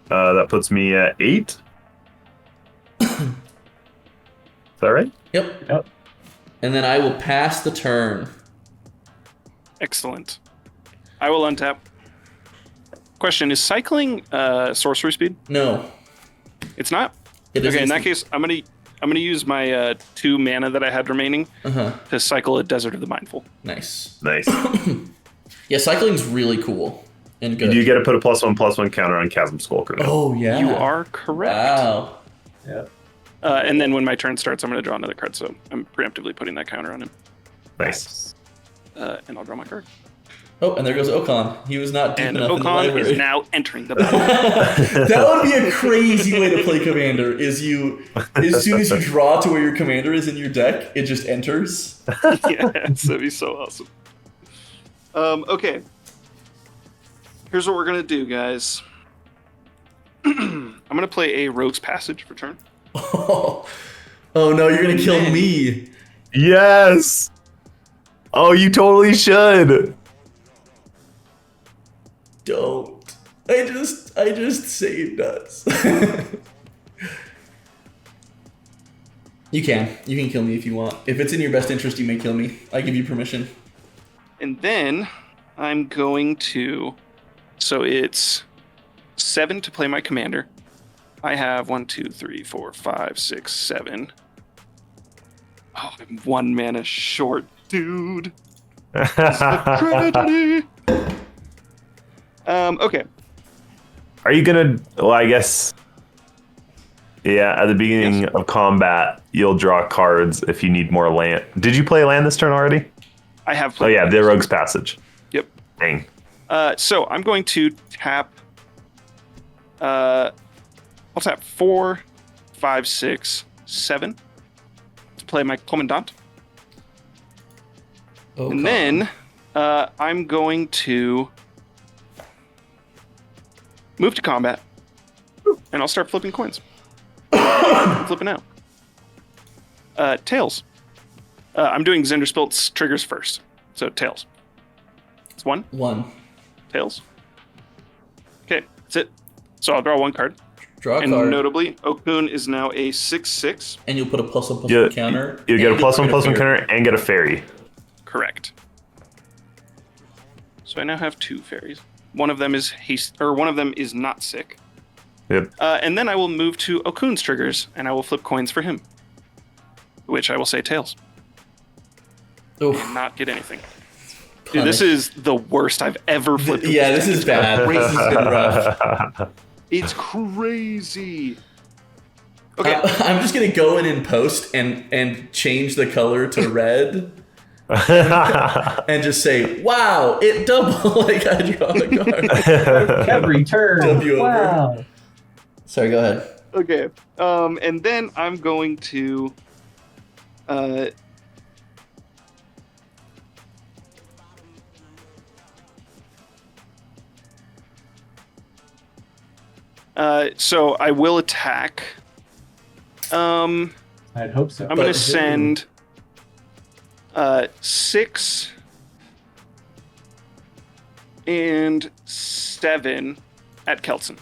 That puts me at 8. Is that right? Yep. Yep. And then I will pass the turn. Excellent. I will untap. Question, is cycling sorcery speed? No. It's not? It is Okay, in that instant. case, I'm gonna use my 2 mana that I had remaining to cycle a Desert of the Mindful. Nice. Nice. Yeah, cycling's really cool and good. You get to put a +1/+1 counter on Chasm Skulker now. Oh, yeah. You are correct. Wow. Yeah. And then when my turn starts, I'm going to draw another card, so I'm preemptively putting that counter on him. Nice. And I'll draw my card. Oh, and there goes Okaun. He was not deep And enough in the Okaun library. is now entering the battle. That would be a crazy way to play Commander, is you, as soon as you draw to where your Commander is in your deck, it just enters. Yes, that'd be so awesome. Okay. Here's what we're going to do, guys. I'm going to play a Rogue's Passage for turn. Oh no, you're going to kill me. Yes. Oh, you totally should. Don't. I just saved us. You can kill me if you want. If it's in your best interest, you may kill me. I give you permission. And then I'm going to... So it's 7 to play my commander. I have 1, 2, 3, 4, 5, 6, 7. Oh, I'm 1 mana short, dude. Tragedy. Okay. Are you gonna? Well, I guess. Yeah, at the beginning of combat, you'll draw cards if you need more land. Did you play land this turn already? I have Oh played. yeah, the Rogue's Passage. Yep. Dang. So I'm going to tap. I'll tap 4, 5, 6, 7 to play my Commandant. Okaun. And then I'm going to move to combat, and I'll start flipping coins. Flipping out. Tails. I'm doing Zndrsplt triggers first. So tails. It's 1. 1. Tails. Okay, that's it. So I'll draw 1 card. Draw a And card. notably, Okaun is now a 6/6. And you'll put a +1/+1 You counter. get a and +1/+1 fairy. counter and get a fairy. Correct. So I now have 2 fairies. One of them is one of them is not sick. Yep. And then I will move to Okaun's triggers, and I will flip coins for him. Which I will say tails. Oof. And not get anything. Dude, this is the worst I've ever flipped. Yeah, this is bad. This has been rough. It's crazy. Okay. I'm just gonna go in and post and change the color to red. And just say, wow, it doubled. Like I draw the card. Every turn. W over. Wow. Sorry, go ahead. Okay. And then I'm going to so I will attack. I'd hope so. I'm going But to who? send 6 and 7 at Kelson.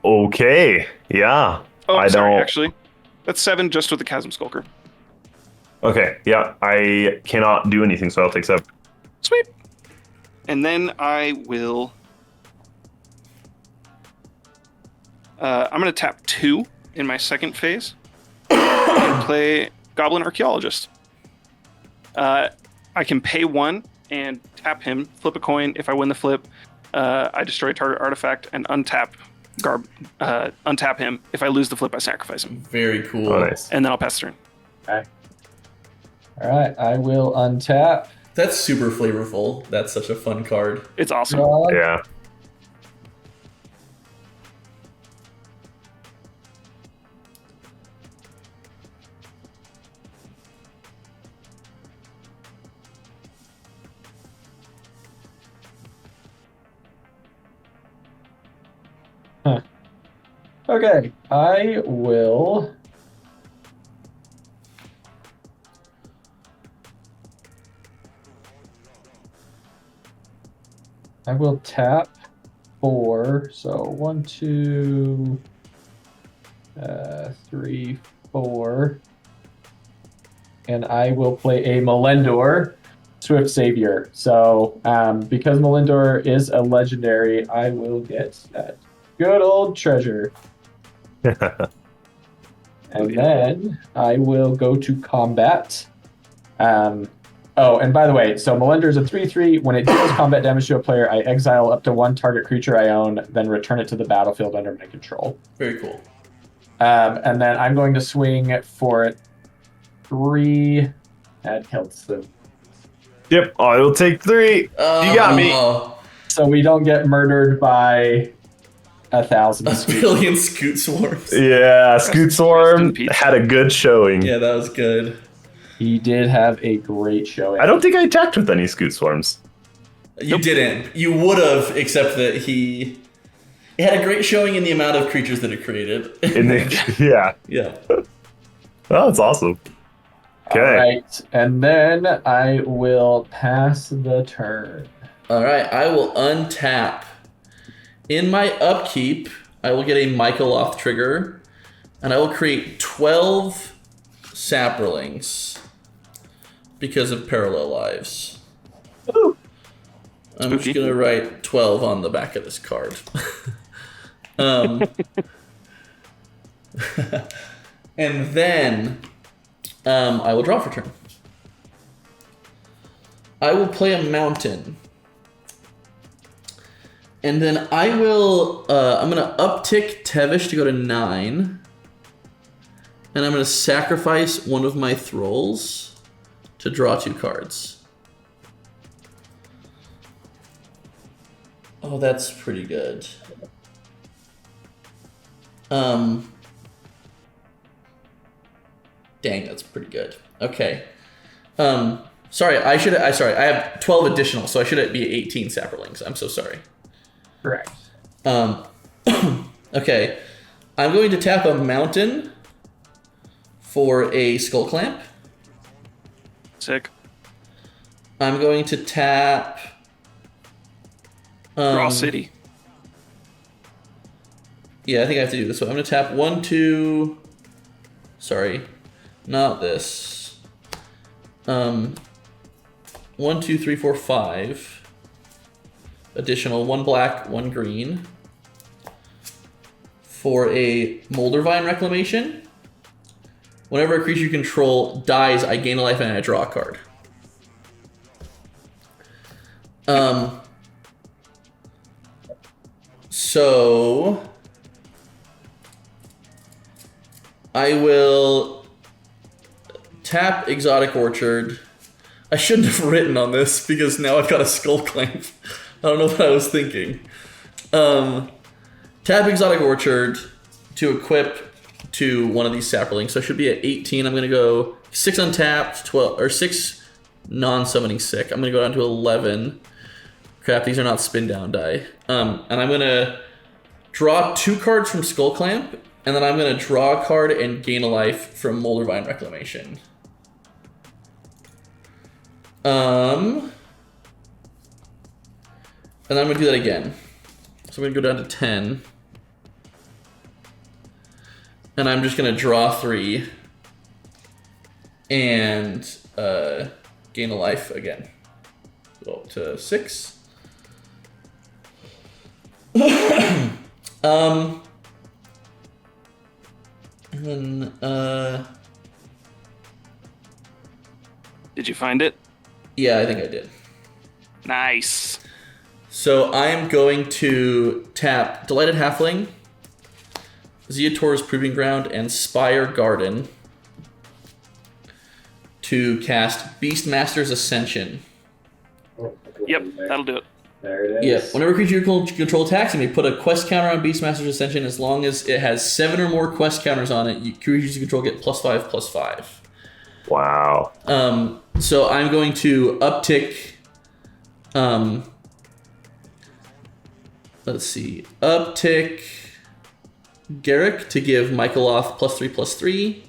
Okay. Yeah. Oh, I sorry, don't. actually. That's 7 just with the Chasm Skulker. Okay. Yeah. I cannot do anything, so I'll take 7. Sweet. And then I will... I'm going to tap 2 in my second phase and play Goblin Archaeologist. I can pay 1 and tap him, flip a coin. If I win the flip, I destroy target artifact and untap him. If I lose the flip, I sacrifice him. Very cool. Oh, nice. And then I'll pass the turn. Okay. All right, I will untap. That's super flavorful. That's such a fun card. It's awesome. Draw. Yeah. Okay, I will I will tap 4. So 1, 2, 3, 4. And I will play a Melendor Swift Savior. So because Melendor is a legendary, I will get that good old treasure. And then I will go to combat. And by the way, so Melendor is a 3/3. When it deals combat damage to a player, I exile up to 1 target creature I own, then return it to the battlefield under my control. Very cool. And then I'm going to swing for 3 at Kelson. Yep. Oh, it'll take 3. You got me. So we don't get murdered by 1,000 A Scoot. billion Scoot Swarms. Yeah, Scoot Rest Swarm in peace. had a good showing. Yeah, that was good. He did have a great showing. I don't think I attacked with any Scoot Swarms. You didn't. You would have, except that he had a great showing in the amount of creatures that it created. Yeah. Yeah. Oh, that's awesome. Okay. All right, and then I will pass the turn. All right, I will untap. In my upkeep, I will get a Michaeloth trigger, and I will create 12 Saprolings because of Parallel Lives. Ooh. I'm just Spooky. going to write 12 on the back of this card. And then I will draw for turn. I will play a mountain. And then I will, I'm going to uptick Tevesh to go to 9. And I'm going to sacrifice one of my thralls to draw 2 cards. Oh, that's pretty good. Dang, that's pretty good. Okay. Sorry, I have 12 additional, so I should be 18 Saprolings. I'm so sorry. Correct. Okay. I'm going to tap a mountain for a Skull Clamp. Sick. I'm going to tap... Draw City. Yeah, I think I have to do this. So I'm going to tap 1, 2... Sorry. Not this. 1, 2, 3, 4, 5. Additional 1 black, 1 green. For a Moldervine Reclamation. Whenever a creature you control dies, I gain a life and I draw a card. So I will tap Exotic Orchard. I shouldn't have written on this because now I've got a Skull Clamp. I don't know what I was thinking. Tap Exotic Orchard to equip to one of these Saprolings. So I should be at 18. I'm going to go 6 untapped, 12 or 6 non-summoning sick. I'm going to go down to 11. Crap, these are not spin down die. And I'm going to draw 2 cards from Skull Clamp, and then I'm going to draw a card and gain a life from Moldervine Reclamation. And then I'm going to do that again. So I'm going to go down to 10. And I'm just going to draw 3 and gain a life again. Go up to 6. And then Did you find it? yeah, I think I did. Nice. So I am going to tap Delighted Halfling, Zeator's Proving Ground, and Spire Garden to cast Beastmaster's Ascension. Yep, that'll do it. There it Yeah, is. whenever a creature you control attacks, you may put a quest counter on Beastmaster's Ascension as long as it has 7 or more quest counters on it. Creatures you control get +5/+5. Wow. So I'm going to uptick. Let's see. Uptick Garrick to give Michaeloth +3/+3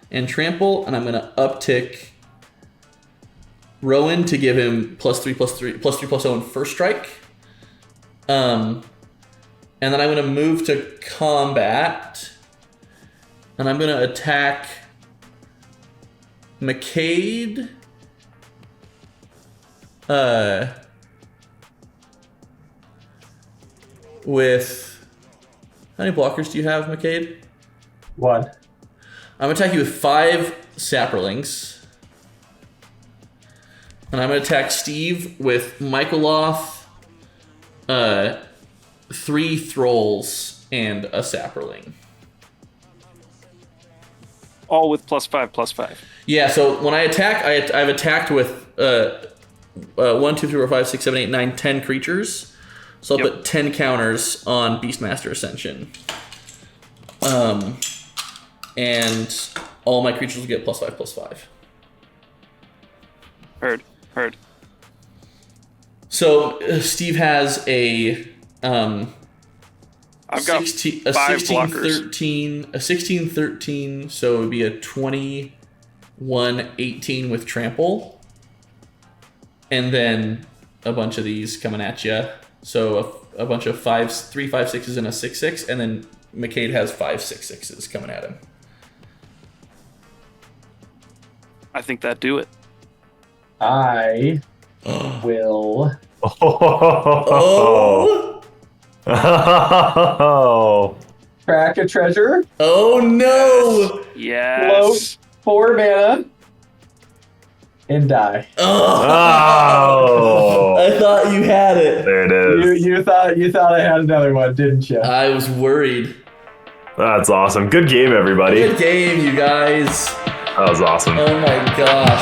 and trample, and I'm going to uptick Rowan to give him +3/+3 +3/+0 and first strike. And then I'm going to move to combat. And I'm going to attack McCade. With... How many blockers do you have, McCade? 1. I'm going to attack you with 5 Sapperlings. And I'm going to attack Steve with Michaeloth, 3 Thralls, and a Sapperling. All with +5/+5. Yeah, so when I attack, I've attacked with 1, 2, 3, 4, 5, 6, 7, 8, 9, 10 creatures. So I'll put 10 counters on Beastmaster Ascension. And all my creatures will get +5/+5. Heard. So Steve has a I've got 16, 5 blockers. 13, a 16-13, so it would be a 21-18 with trample. And then a bunch of these coming at you. So a bunch of 3 5/6s and a 6/6, and then McCade has 5 6/6s coming at him. I think that do it. I will. Oh! Crack a treasure. Oh no! Yes. Float 4 mana. And die. Oh! I thought you had it. There it is. You thought I had another one, didn't you? I was worried. That's awesome. Good game, everybody. Good game, you guys. That was awesome. Oh my god.